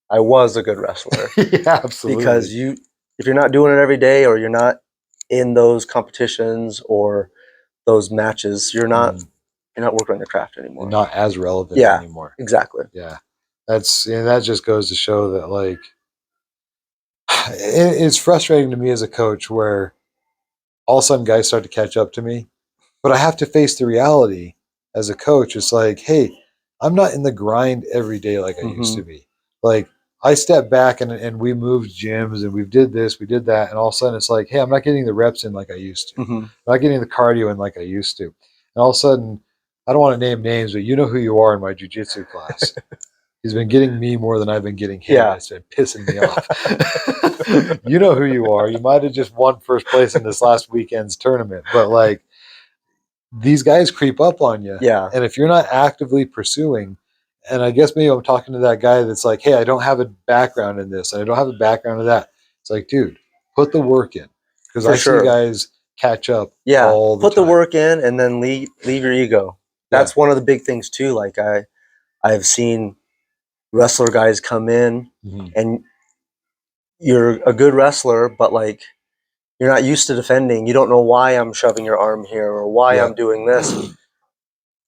B: I was a good wrestler.
A: Yeah, absolutely.
B: Because if you're not doing it every day, or you're not in those competitions or those matches, you're not working on your craft anymore.
A: You're not as relevant anymore.
B: Exactly.
A: Yeah. That just goes to show that, like, it's frustrating to me as a coach where all of a sudden guys start to catch up to me. But I have to face the reality as a coach. It's like, hey, I'm not in the grind every day like I used to be. Like I stepped back and we moved gyms and we did this, we did that, and all of a sudden it's like, hey, I'm not getting the reps in like I used to. I'm not getting the cardio in like I used to. And all of a sudden, I don't want to name names, but you know who you are in my jujitsu class. He's been getting me more than I've been getting him.
B: Yeah.
A: It's been pissing me off. You know who you are. You might have just won first place in this last weekend's tournament, but like these guys creep up on you.
B: Yeah.
A: And if you're not actively pursuing, and I guess maybe I'm talking to that guy that's like, hey, I don't have a background in this, and I don't have a background in that. It's like, dude, put the work in. Because I see guys catch up all the
B: time. Put the
A: time.
B: work in and then leave your ego. That's one of the big things too. Like I've seen wrestler guys come in and you're a good wrestler, but like you're not used to defending. You don't know why I'm shoving your arm here or why I'm doing this.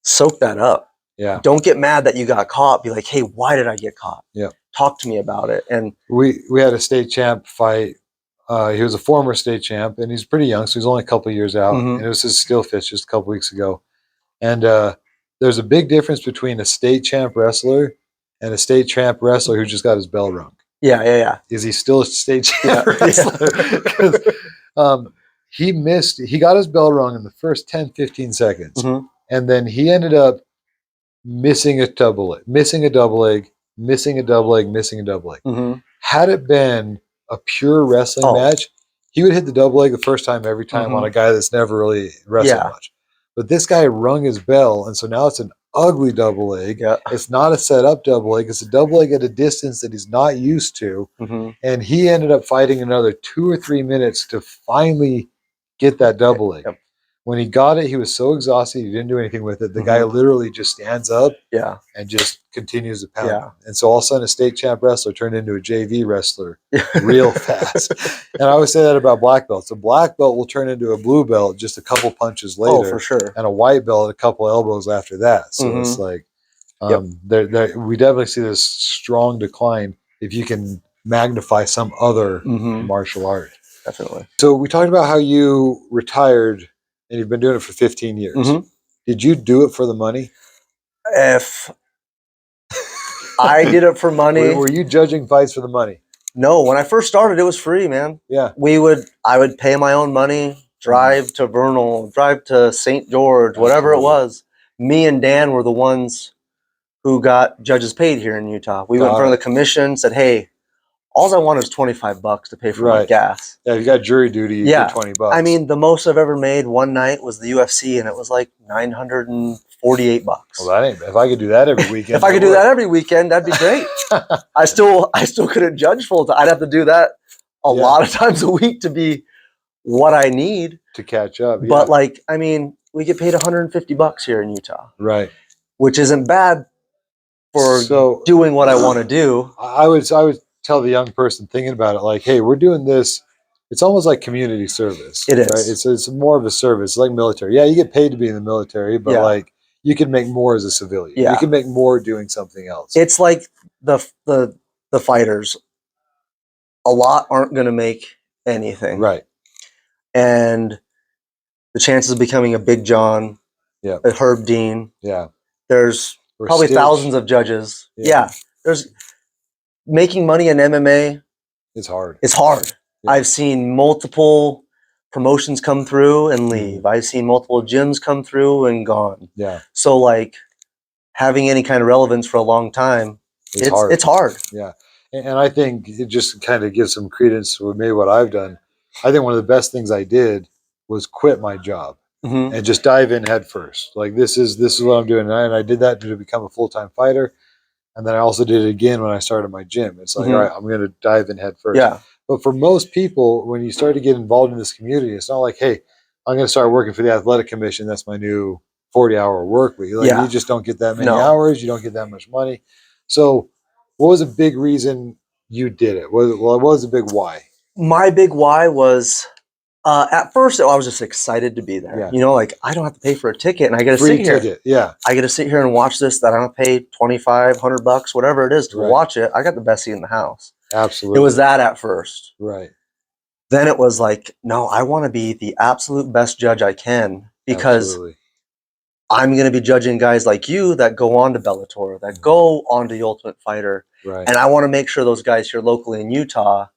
B: Soak that up.
A: Yeah.
B: Don't get mad that you got caught. Be like, hey, why did I get caught?
A: Yeah.
B: Talk to me about it. And
A: we had a state champ fight. He was a former state champ, and he's pretty young, so he's only a couple years out. And it was his still fits just a couple weeks ago. And there's a big difference between a state champ wrestler and a state champ wrestler who just got his bell rung.
B: Yeah.
A: Is he still a state champ wrestler? Because he got his bell rung in the first 10, 15 seconds. And then he ended up missing a double leg, missing a double leg. Had it been a pure wrestling match, he would hit the double leg the first time every time on a guy that's never really wrestled much. But this guy rung his bell, and so now it's an ugly double leg.
B: Yeah.
A: It's not a set up double leg. It's a double leg at a distance that he's not used to. And he ended up fighting another 2 or 3 minutes to finally get that double leg. When he got it, he was so exhausted, he didn't do anything with it. The guy literally just stands up and just continues to pound him. And so all of a sudden, a state champ wrestler turned into a JV wrestler real fast. And I always say that about black belts. A black belt will turn into a blue belt just a couple punches later.
B: Oh, for sure.
A: And a white belt a couple elbows after that. So it's like, we definitely see this strong decline if you can magnify some other martial art.
B: Definitely.
A: So we talked about how you retired and you've been doing it for 15 years. Did you do it for the money?
B: If I did it for money.
A: Were you judging fights for the money?
B: No, when I first started, it was free, man.
A: Yeah.
B: I would pay my own money, drive to Vernal, drive to St. George, whatever it was. Me and Dan were the ones who got judges paid here in Utah. We went in front of the commission, said, hey, all I want is $25 to pay for my gas.
A: Yeah, if you got jury duty, you get $20.
B: I mean, the most I've ever made one night was the UFC, and it was like $948.
A: Well, that ain't. If I could do that every weekend,
B: if I could do that every weekend, that'd be great. I still couldn't judge full time. I'd have to do that a lot of times a week to be what I need
A: to catch up.
B: But like, I mean, we get paid $150 here in Utah,
A: right?
B: Which isn't bad for doing what I want to do.
A: I would tell the young person thinking about it, like, hey, we're doing this. It's almost like community service.
B: It is.
A: Right? It's more of a service. It's like military. Yeah, you get paid to be in the military, but like you can make more as a civilian. You can make more doing something else.
B: It's like the fighters. A lot aren't going to make anything.
A: Right.
B: And the chances of becoming a Big John, a Herb Dean.
A: Yeah.
B: There's probably thousands of judges. Yeah. There's making money in MMA.
A: It's hard.
B: It's hard. Yeah. I've seen multiple promotions come through and leave. I've seen multiple gyms come through and gone.
A: Yeah.
B: So like having any kind of relevance for a long time, it's hard. It's hard.
A: Yeah. And I think it just kind of gives some credence to maybe what I've done. I think one of the best things I did was quit my job and just dive in head first. Like this is what I'm doing. And I did that to become a full-time fighter. And then I also did it again when I started my gym. It's like, all right, I'm going to dive in head first.
B: Yeah.
A: But for most people, when you start to get involved in this community, it's not like, hey, I'm going to start working for the athletic commission. That's my new 40-hour work week. Like, you just don't get that many hours. You don't get that much money. So what was a big reason you did it? What was the big why? My
B: big why was, at first, I was just excited to be there.
A: Yeah.
B: You know, like, I don't have to pay for a ticket, and I get to sit here.
A: Ticket. Yeah.
B: I get to sit here and watch this that I don't pay $25, $100, whatever it is to watch it. I got the best seat in the house.
A: Absolutely.
B: It was that at first.
A: Right.
B: then it was like, no, I want to be the absolute best judge I can, because
A: Absolutely.
B: I'm going to be judging guys like you that go on to Bellator, that go on to the Ultimate Fighter.
A: Right.
B: And I want to make sure those guys here locally in Utah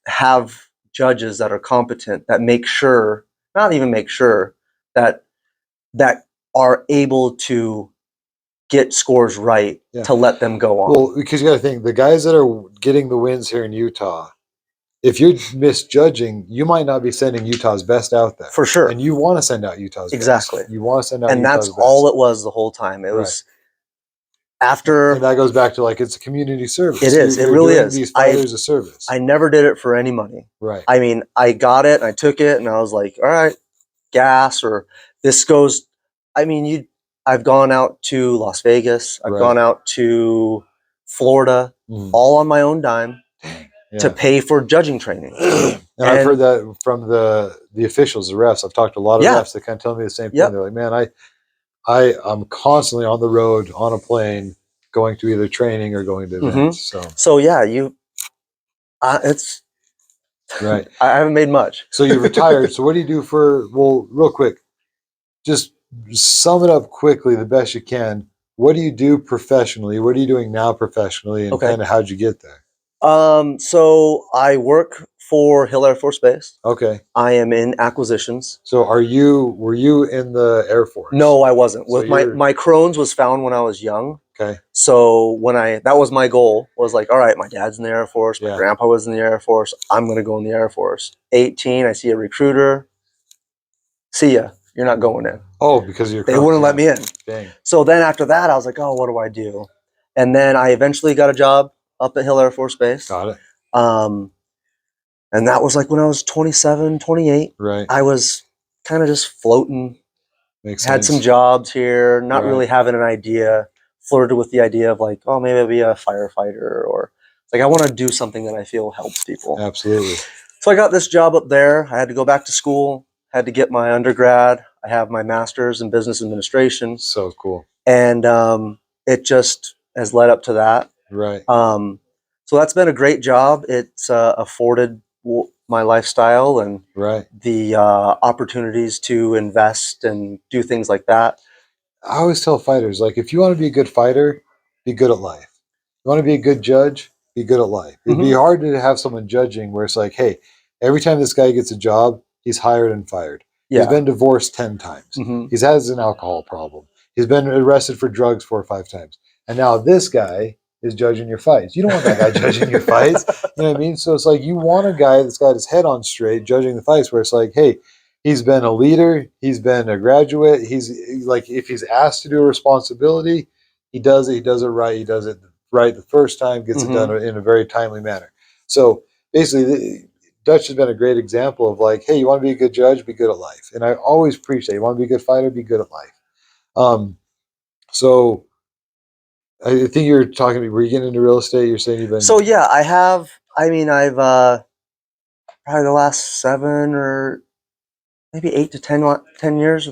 B: have judges that are competent, that make sure, not even make sure, that are able to get scores right to let them go on.
A: Well, because you got to think, the guys that are getting the wins here in Utah, if you're misjudging, you might not be sending Utah's best out there.
B: For sure.
A: And you want to send out Utah's
B: Exactly.
A: best. You want to send out
B: and
A: Utah's
B: that's
A: best.
B: all it was the whole time. It was after.
A: And that goes back to, like, it's a community service.
B: It is.
A: You're
B: it really
A: doing
B: is.
A: These fighters a service.
B: I never did it for any money.
A: Right.
B: I mean, I got it and I took it and I was like, all right, gas, or this goes. I mean, I've gone out to Las Vegas. I've gone out to Florida, all on my own dime, to pay for judging training.
A: And I've heard that from the officials, the refs. I've talked to a lot of refs that kind of tell me the same thing. They're like, man, I'm constantly on the road, on a plane, going to either training or going to events.
B: So yeah, it's
A: right.
B: I haven't made much.
A: So you retired. So what do you do for? Well, real quick, just sum it up quickly the best you can. What do you do professionally? What are you doing now professionally, and kind of how'd you get there?
B: So I work for Hill Air Force Base.
A: Okay.
B: I am in acquisitions.
A: So were you in the Air Force?
B: No, I wasn't. So my Crohn's was found when I was young.
A: Okay.
B: So that was my goal, was like, all right, my dad's in the Air Force, my grandpa was in the Air Force, I'm gonna go in the Air Force. 18, I see a recruiter. See ya. You're not going in.
A: Oh, because
B: they wouldn't let me in.
A: Dang.
B: So then after that, I was like, oh, what do I do? And then I eventually got a job up at Hill Air Force Base.
A: Got it.
B: And that was like when I was 27, 28.
A: Right.
B: I was kind of just floating.
A: Makes
B: had
A: sense.
B: some jobs here, not really having an idea. Flirted with the idea of like, oh, maybe I'll be a firefighter, or like I want to do something that I feel helps people.
A: Absolutely.
B: So I got this job up there. I had to go back to school, had to get my undergrad. I have my master's in business administration.
A: So cool.
B: And it just has led up to that.
A: Right.
B: So that's been a great job. It's afforded my lifestyle and the opportunities to invest and do things like that.
A: I always tell fighters, like, if you want to be a good fighter, be good at life. You want to be a good judge, be good at life. It'd be hard to have someone judging where it's like, hey, every time this guy gets a job, he's hired and fired. He's been divorced 10 times. He has an alcohol problem. He's been arrested for drugs 4 or 5 times. And now this guy is judging your fights. You don't want that guy judging your fights. You know what I mean? So it's like, you want a guy that's got his head on straight judging the fights, where it's like, hey, he's been a leader. He's been a graduate. He's like, if he's asked to do a responsibility, he does it. He does it right. He does it right the first time, gets it done in a very timely manner. So basically, Dutch has been a great example of like, hey, you want to be a good judge, be good at life. And I always preach that. You want to be a good fighter, be good at life. So I think you're talking to me. Were you getting into real estate? You're saying you've been.
B: So yeah, I have. I mean, I've probably the last 7 or maybe 8 to 10 years,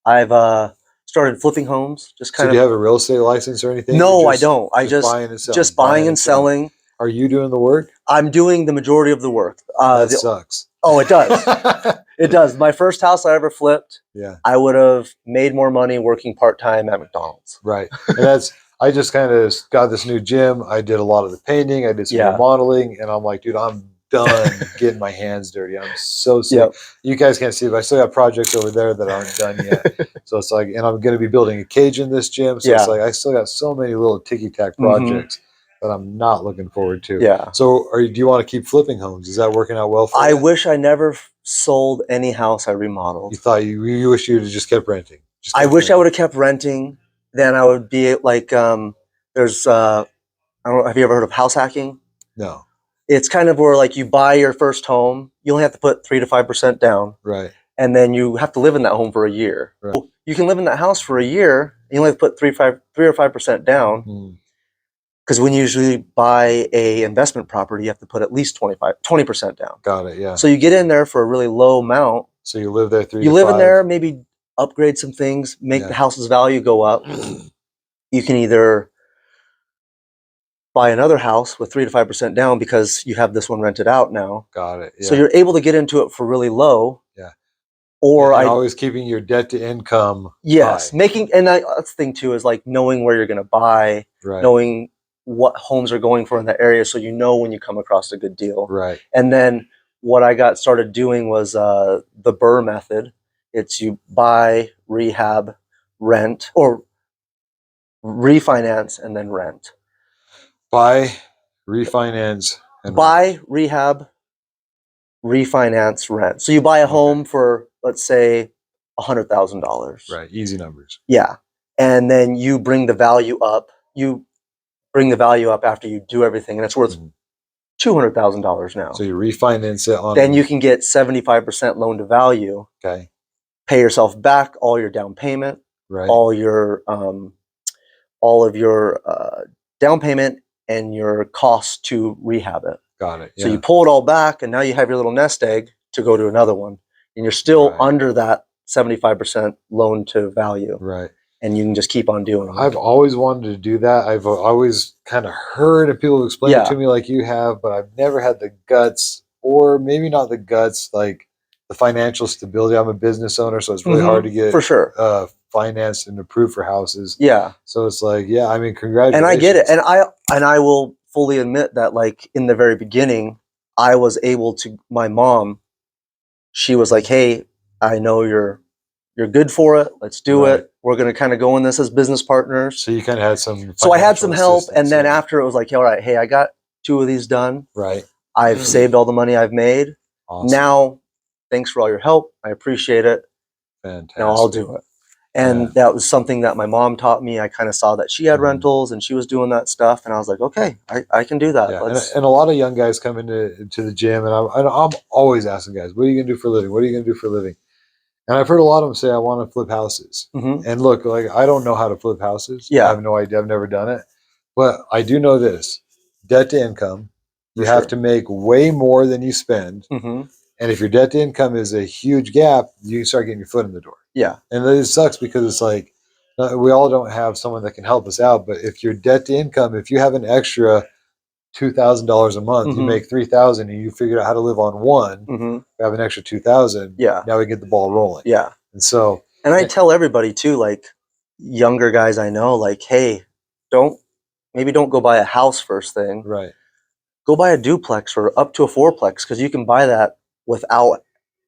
B: I've started flipping homes. Just kind
A: of. Do you have a real estate license or anything?
B: No, I don't. I just
A: buying and selling.
B: Just buying and selling.
A: Are you doing the work?
B: I'm doing the majority of the work.
A: That sucks.
B: Oh, it does. It does. My first house I ever flipped, I would have made more money working part-time at McDonald's.
A: Right. And I just kind of got this new gym. I did a lot of the painting. I did some remodeling, and I'm like, dude, I'm done getting my hands dirty. I'm so sick. You guys can't see it, but I still got projects over there that aren't done yet. So it's like, and I'm going to be building a cage in this gym. So it's like, I still got so many little ticky-tack projects that I'm not looking forward to.
B: Yeah.
A: So do you want to keep flipping homes? Is that working out well for you?
B: I wish I never sold any house I remodeled.
A: You thought you wish you would have just kept renting.
B: I wish I would have kept renting. Then I would be like, there's, I don't know, have you ever heard of house hacking?
A: No.
B: It's kind of where like you buy your first home, you only have to put 3 to 5% down.
A: Right.
B: And then you have to live in that home for a year. Right. Well, you can live in that house for a year, and you only have to put 3 or 5% down. Because when you usually buy a investment property, you have to put at least 20% down.
A: Got it, yeah.
B: So you get in there for a really low amount.
A: So you live there 3 to 5.
B: You live in there, maybe upgrade some things, make the house's value go up. You can either buy another house with 3 to 5% down because you have this one rented out now.
A: Got it.
B: So
A: Yeah.
B: you're able to get into it for really low.
A: Yeah.
B: Or
A: And
B: I
A: always keeping your debt to income
B: yes,
A: high.
B: that's the thing too, is like knowing where you're going to buy,
A: Right.
B: knowing what homes are going for in that area, so you know when you come across a good deal.
A: Right.
B: And then what I got started doing was the Burr method. It's you buy, rehab, rent, or refinance and then rent.
A: Buy, refinance, and
B: Buy, rehab, refinance, rent. So you buy a
A: Okay.
B: home for, let's say, $100,000.
A: right. Easy numbers.
B: Yeah. And then you bring the value up. You bring the value up after you do everything, and it's worth
A: Mhm.
B: $200,000 now.
A: So you refinance it on.
B: Then you can get 75% loan to value,
A: Okay.
B: pay yourself back all your down payment,
A: Right.
B: all of your down payment and your costs to rehab it.
A: Got it.
B: So
A: Yeah.
B: you pull it all back, and now you have your little nest egg to go to another one, and you're still
A: Right.
B: under that 75% loan to value,
A: Right.
B: and you can just keep on doing
A: I've
B: it.
A: always wanted to do that. I've always kind of heard of people explain it to
B: Yeah.
A: me like you have, but I've never had the guts, or maybe not the guts, like the financial stability. I'm a business owner, so it's really hard to get
B: For sure.
A: financed and approved for houses.
B: Yeah.
A: So it's like, yeah, I mean,
B: And
A: congratulations.
B: I get it. And I will fully admit that, like, in the very beginning, I was able to, my mom, she was like, "Hey, I know you're good for it. Let's do
A: Right.
B: it. We're going to kind of go in this as business partners."
A: So you kind of had some.
B: So I had some
A: financial
B: help, and
A: assistance,
B: then
A: yeah.
B: after it was like, "All right, hey, I got 2 of these done.
A: Right.
B: I've saved all the money I've made.
A: Awesome.
B: Now, thanks for all your help. I appreciate it.
A: Fantastic.
B: Now I'll do it." And
A: Yeah.
B: that was something that my mom taught me. I kind of saw that she had
A: Mhm.
B: rentals and she was doing that stuff, and I was like, okay, I can do that.
A: Yeah,
B: Let's.
A: and a lot of young guys come into the gym, and I'm always asking guys, "What are you gonna do for a living? What are you gonna do for a living?" And I've heard a lot of them say, "I want to flip houses."
B: Mhm.
A: And look, like I don't know how to flip houses. I
B: Yeah,
A: have no idea. I've never done it, but I do know this: debt to income. You
B: for
A: have
B: sure.
A: to make way more than you spend,
B: Mhm.
A: and if your debt to income is a huge gap, you start getting your foot in the door.
B: Yeah.
A: And it sucks because it's like we all don't have someone that can help us out. But if your debt to income, if you have an extra $2,000 a month, you
B: Mhm.
A: make 3,000, and you figure out how to live on one.
B: Mhm.
A: You have an extra 2,000.
B: Yeah.
A: Now we get the ball rolling.
B: Yeah.
A: And so,
B: And I tell everybody too, like younger guys I know, like, hey, don't go buy a house first thing.
A: right.
B: Go buy a duplex or up to a fourplex, because you can buy that without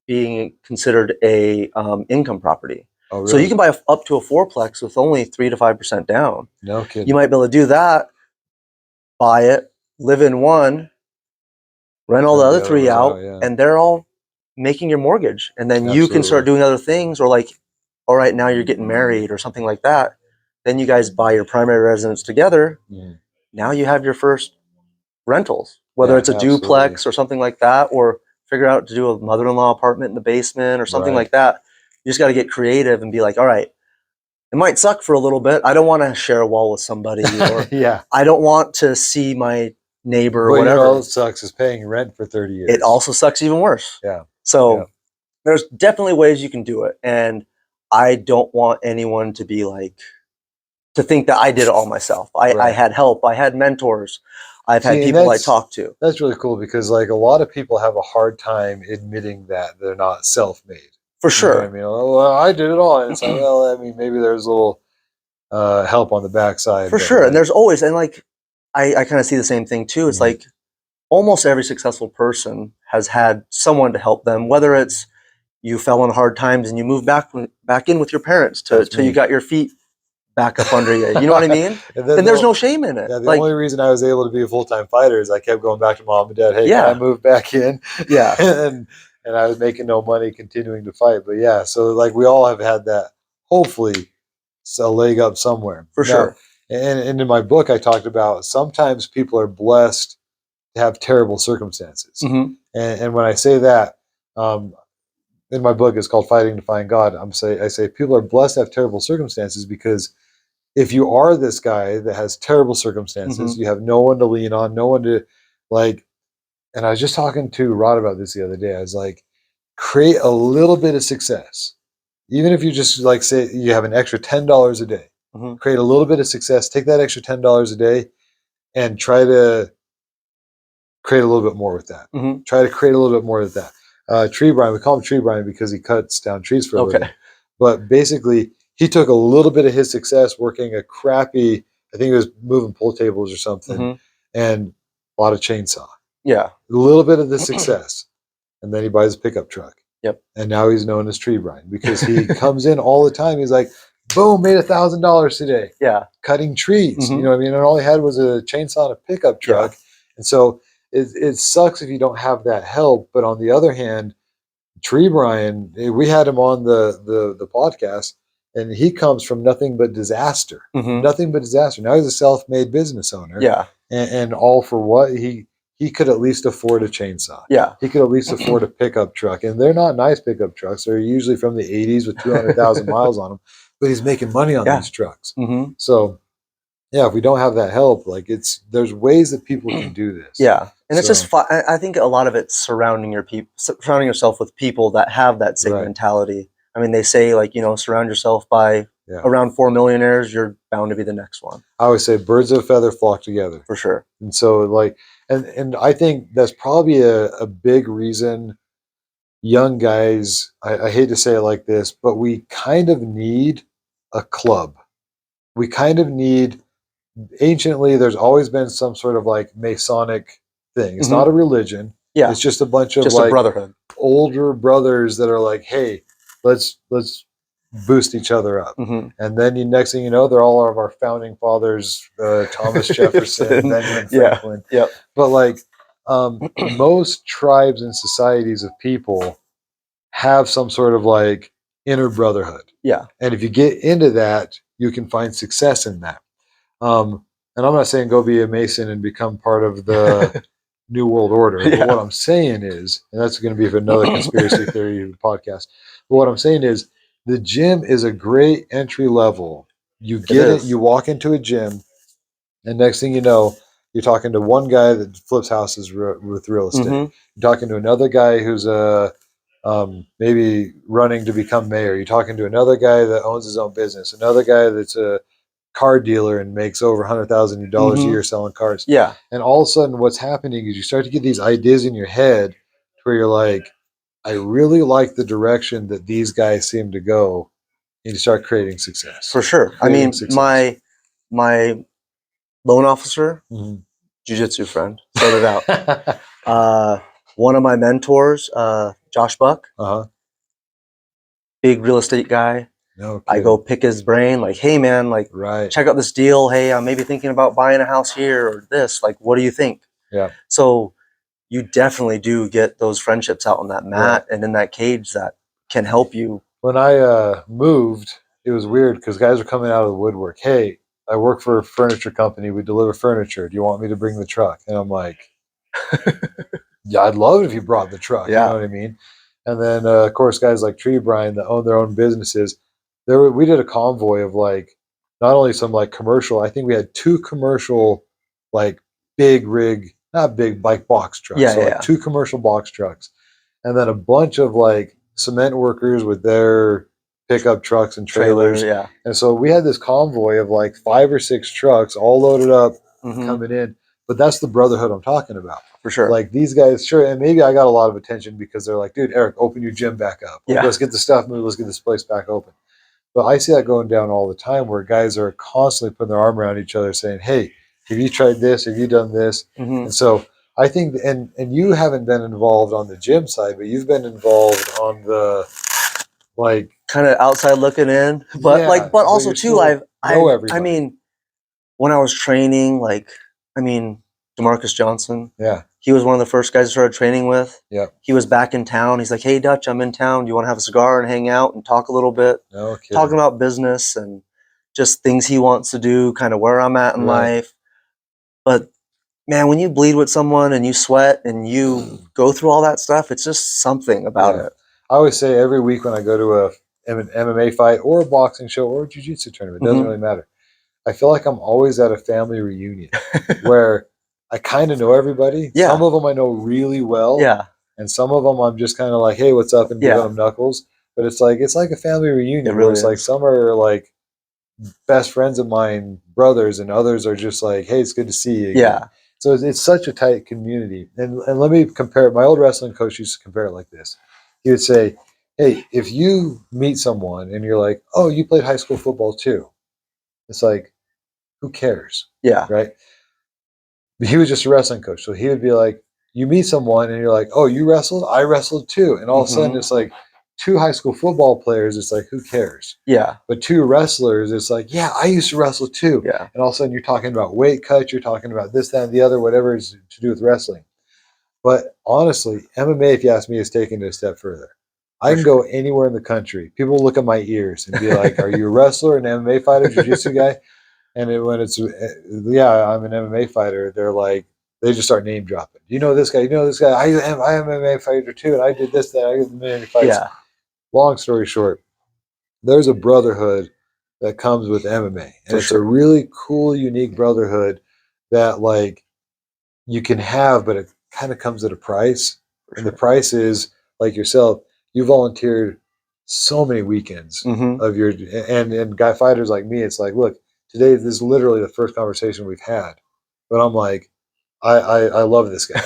B: being considered a income property.
A: Oh, really?
B: So you can buy up to a fourplex with only 3 to 5% down.
A: No kidding.
B: You might be able to do that, buy it, live in one, rent all the other 3
A: ones
B: out,
A: yeah.
B: and they're all making your mortgage. And then you can start
A: Absolutely.
B: doing other things, or like, all right, now you're getting married or something like that. Then you guys buy your primary residence together.
A: Mm.
B: Now you have your first rentals, whether
A: Yeah,
B: it's a
A: absolutely.
B: duplex or something like that, or figure out to do a mother-in-law apartment in the basement or something
A: Right.
B: like that. You just got to get creative and be like, all right, it might suck for a little bit. I don't want to share a wall with somebody, or
A: Yeah.
B: I don't want to see my neighbor or
A: But you know
B: whatever.
A: what sucks is paying rent for 30 years.
B: It also sucks even worse.
A: Yeah.
B: So
A: Yeah.
B: there's definitely ways you can do it. And I don't want anyone to be like, to think that I did it all myself. I
A: Right.
B: had help. I had mentors. I've had
A: See, and
B: people I talked to.
A: that's really cool because like a lot of people have a hard time admitting that they're not self-made.
B: For
A: You know what I
B: sure.
A: mean? Oh, well, I did it all. And it's like, well, I mean, maybe there's a little help on the backside.
B: For
A: but
B: sure. And
A: like,
B: there's always, and like, I kind of see the same thing too. It's
A: Mhm.
B: like almost every successful person has had someone to help them, whether it's you fell on hard times and you moved back in with your parents
A: That's
B: till you
A: me.
B: got your feet back up under you. You know what I mean?
A: And
B: Then there's no shame in it.
A: Yeah, the
B: Like,
A: only reason I was able to be a full-time fighter is I kept going back to mom and dad, hey, can
B: Yeah.
A: I move back in?
B: Yeah.
A: and I was making no money continuing to fight. But yeah, so like we all have had that, hopefully, a leg up somewhere.
B: For sure.
A: And in my book, I talked about sometimes people are blessed to have terrible circumstances.
B: Mhm.
A: And when I say that, in my book, it's called Fighting to Find God. I say people are blessed to have terrible circumstances because if you are this guy that has terrible circumstances,
B: Mhm.
A: you have no one to lean on, no one to like. And I was just talking to Rod about this the other day. I was like, create a little bit of success, even if you just like say you have an extra $10 a day.
B: Mhm.
A: Create a little bit of success. Take that extra $10 a day and try to create a little bit more with that.
B: Mhm.
A: Try to create a little bit more with that. Tree Brian, we call him Tree Brian because he cuts down trees for a
B: Okay.
A: living. But basically, he took a little bit of his success working a crappy, I think it was moving pool tables or something,
B: Mhm.
A: and bought a chainsaw.
B: Yeah.
A: A little bit of the success. And then he buys a pickup truck.
B: Yep.
A: And now he's known as Tree Brian because he comes in all the time. He's like, boom, made $1,000 today.
B: Yeah.
A: Cutting trees.
B: Mhm.
A: You know what I mean? And all he had was a chainsaw and a pickup truck.
B: Yeah.
A: And so it sucks if you don't have that help. But on the other hand, Tree Brian, we had him on the podcast, and he comes from nothing but disaster.
B: Mhm.
A: Nothing but disaster. Now he's a self-made business owner.
B: Yeah.
A: And all for what? He could at least afford a chainsaw.
B: Yeah.
A: He could at least afford a pickup truck. And they're not nice pickup trucks. They're usually from the 80s with 200,000 miles on them. But he's making money on
B: Yeah.
A: these trucks.
B: Mhm.
A: So, yeah, if we don't have that help, like there's ways that people can do this.
B: Yeah. And it's
A: So-
B: just fun. I think a lot of it's surrounding yourself with people that have that same
A: Right.
B: mentality. I mean, they say, like, surround yourself by
A: Yeah.
B: around 4 millionaires, you're bound to be the next one.
A: I always say birds of a feather flock together.
B: For sure.
A: And so, like, and I think that's probably a big reason young guys, I hate to say it like this, but we kind of need a club. We kind of need, anciently, there's always been some sort of like Masonic thing. It's
B: Mhm.
A: not a religion.
B: Yeah.
A: It's just a bunch of
B: Just a
A: like
B: brotherhood.
A: older brothers that are like, hey, let's boost each other up.
B: Mhm.
A: And then next thing you know, they're all of our founding fathers, Thomas Jefferson, Benjamin
B: Yeah.
A: Franklin.
B: Yep.
A: But like most tribes and societies of people have some sort of like inner brotherhood.
B: Yeah.
A: And if you get into that, you can find success in that. And I'm not saying go be a Mason and become part of the New World Order. But
B: Yeah.
A: what I'm saying is, and that's going to be another conspiracy theory podcast. But what I'm saying is, the gym is a great entry level. You get it,
B: is.
A: you walk into a gym, and next thing you know, you're talking to one guy that flips houses with real estate.
B: Mhm.
A: You're talking to another guy who's maybe running to become mayor. You're talking to another guy that owns his own business. Another guy that's a car dealer and makes over $100,000 a
B: Mhm.
A: year selling cars.
B: Yeah.
A: And all of a sudden, what's happening is you start to get these ideas in your head where you're like, I really like the direction that these guys seem to go, and you start creating success.
B: For sure. I mean, my loan officer,
A: Mhm.
B: jiu-jitsu friend, started out. One of my mentors, Josh Buck,
A: Uh-huh.
B: big real estate guy.
A: No
B: I
A: kidding.
B: go pick his brain, like, hey man, like,
A: Right.
B: check out this deal. Hey, I'm maybe thinking about buying a house here or this. Like, what do you think?
A: Yeah.
B: So you definitely do get those friendships out on that mat and in that cage that can help you.
A: When I moved, it was weird because guys were coming out of the woodwork. Hey, I work for a furniture company. We deliver furniture. Do you want me to bring the truck? And I'm like, yeah, I'd love it if you brought the truck.
B: Yeah.
A: You know what I mean? And then, of course, guys like Tree Brian that own their own businesses. We did a convoy of like not only some like commercial. I think we had 2 commercial, like big rig, not big, like box trucks.
B: Yeah,
A: so
B: yeah,
A: like
B: yeah.
A: 2 commercial box trucks, and then a bunch of like cement workers with their pickup trucks and trailers.
B: Yeah.
A: And so we had this convoy of like 5 or 6 trucks all loaded up
B: Mhm.
A: coming in. But that's the brotherhood I'm talking about.
B: For sure.
A: Like these guys, sure, and maybe I got a lot of attention because they're like, dude, Eric, open your gym back up. Like,
B: Yeah.
A: let's get the stuff moved. Let's get this place back open. But I see that going down all the time where guys are constantly putting their arm around each other saying, hey, have you tried this? Have you done this?
B: Mhm.
A: And so I think, and you haven't been involved on the gym side, but you've been involved on the, like,
B: kind of outside looking in, but
A: Yeah,
B: but
A: but
B: also
A: you
B: too,
A: still
B: I
A: everybody.
B: mean, when I was training, like, I mean, DeMarcus Johnson,
A: Yeah.
B: he was one of the first guys I started training with.
A: Yeah.
B: He was back in town. He's like, hey, Dutch, I'm in town. Do you want to have a cigar and hang out and talk a little bit?
A: No kidding.
B: Talking about business and just things he wants to do, kind of where I'm at in
A: Right.
B: life. But man, when you bleed with someone and you sweat and you go through all that stuff, it's just something about
A: Yeah.
B: it.
A: I always say every week when I go to an MMA fight or a boxing show or a jiu-jitsu tournament, it doesn't
B: Mhm.
A: really matter. I feel like I'm always at a family reunion where I kind of know everybody.
B: Yeah.
A: Some of them I know really well.
B: Yeah.
A: And some of them I'm just kind of like, hey, what's up? And giving
B: Yeah.
A: them knuckles. But it's like a family reunion
B: It
A: where
B: really
A: it's like
B: is.
A: some are like best friends of mine, brothers, and others are just like, hey, it's good to see you again.
B: Yeah.
A: So it's such a tight community. And let me compare it. My old wrestling coach used to compare it like this. He would say, hey, if you meet someone and you're like, oh, you played high school football too, it's like, who cares?
B: Yeah.
A: Right? But he was just a wrestling coach. So he would be like, you meet someone and you're like, oh, you wrestled? I wrestled too. And all of a sudden it's like two high school football players. It's like, who cares?
B: Yeah.
A: But two wrestlers, it's like, yeah, I used to wrestle too.
B: Yeah.
A: And all of a sudden you're talking about weight cuts, you're talking about this, that, and the other, whatever is to do with wrestling. But honestly, MMA, if you ask me, is taking it a step further. I can go anywhere in the country. People look at my ears and be like, are you a wrestler, an MMA fighter, jiu-jitsu guy? And when it's, yeah, I'm an MMA fighter, they're like, they just start name dropping. You know this guy, you know this guy. I am an MMA fighter too, and I did this, that, I did many fights.
B: Yeah.
A: Long story short, there's a brotherhood that comes with MMA. And it's a really cool, unique brotherhood that like you can have, but it kind of comes at a price. And the price is like yourself, you volunteered so many weekends of your and guy fighters like me, it's like, look, today this is literally the first conversation we've had. But I'm like, I love this guy.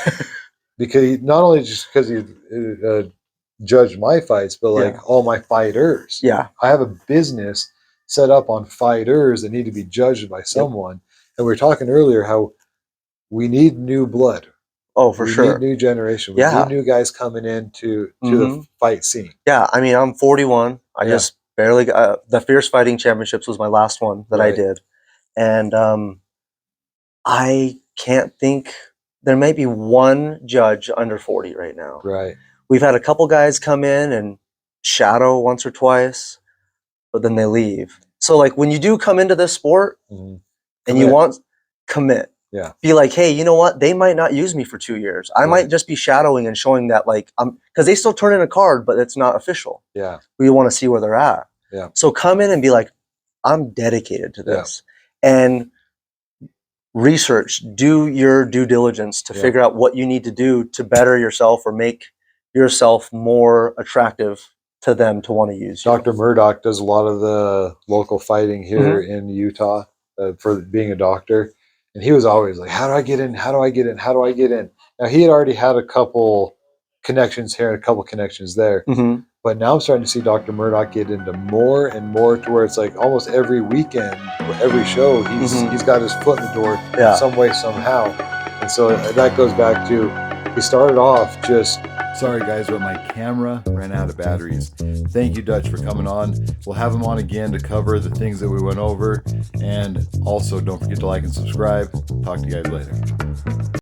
A: Because he, not only just because he judged my fights, but like all my fighters.
B: Yeah.
A: I have a business set up on fighters that need to be judged by someone. And we were talking earlier how we need new blood.
B: Oh, for sure.
A: We need new generation. We need new guys coming into the fight scene.
B: Yeah, I mean, I'm 41. I just barely got the Fierce Fighting Championships was my last one that I did, and I can't think. There may be one judge under 40 right now.
A: Right.
B: We've had a couple guys come in and shadow once or twice, but then they leave. So, like, when you do come into this sport and you want commit.
A: Yeah.
B: Be like, hey, you know what? They might not use me for 2 years. I might just be shadowing and showing that, like, because they still turn in a card, but it's not official.
A: Yeah.
B: We want to see where they're at.
A: Yeah.
B: So come in and be like, I'm dedicated to this. And research, do your due diligence to figure out what you need to do to better yourself or make yourself more attractive to them to want to use you.
A: Dr. Murdoch does a lot of the local fighting here in Utah for being a doctor. And he was always like, how do I get in? How do I get in? How do I get in? Now, he had already had a couple connections here and a couple connections there. But now I'm starting to see Dr. Murdoch get into more and more to where it's like almost every weekend or every show, he's got his foot in the door some way, somehow. And so that goes back to, he started off just, sorry guys, but my camera ran out of batteries. Thank you, Dutch, for coming on. We'll have him on again to cover the things that we went over. And also don't forget to like and subscribe. Talk to you guys later.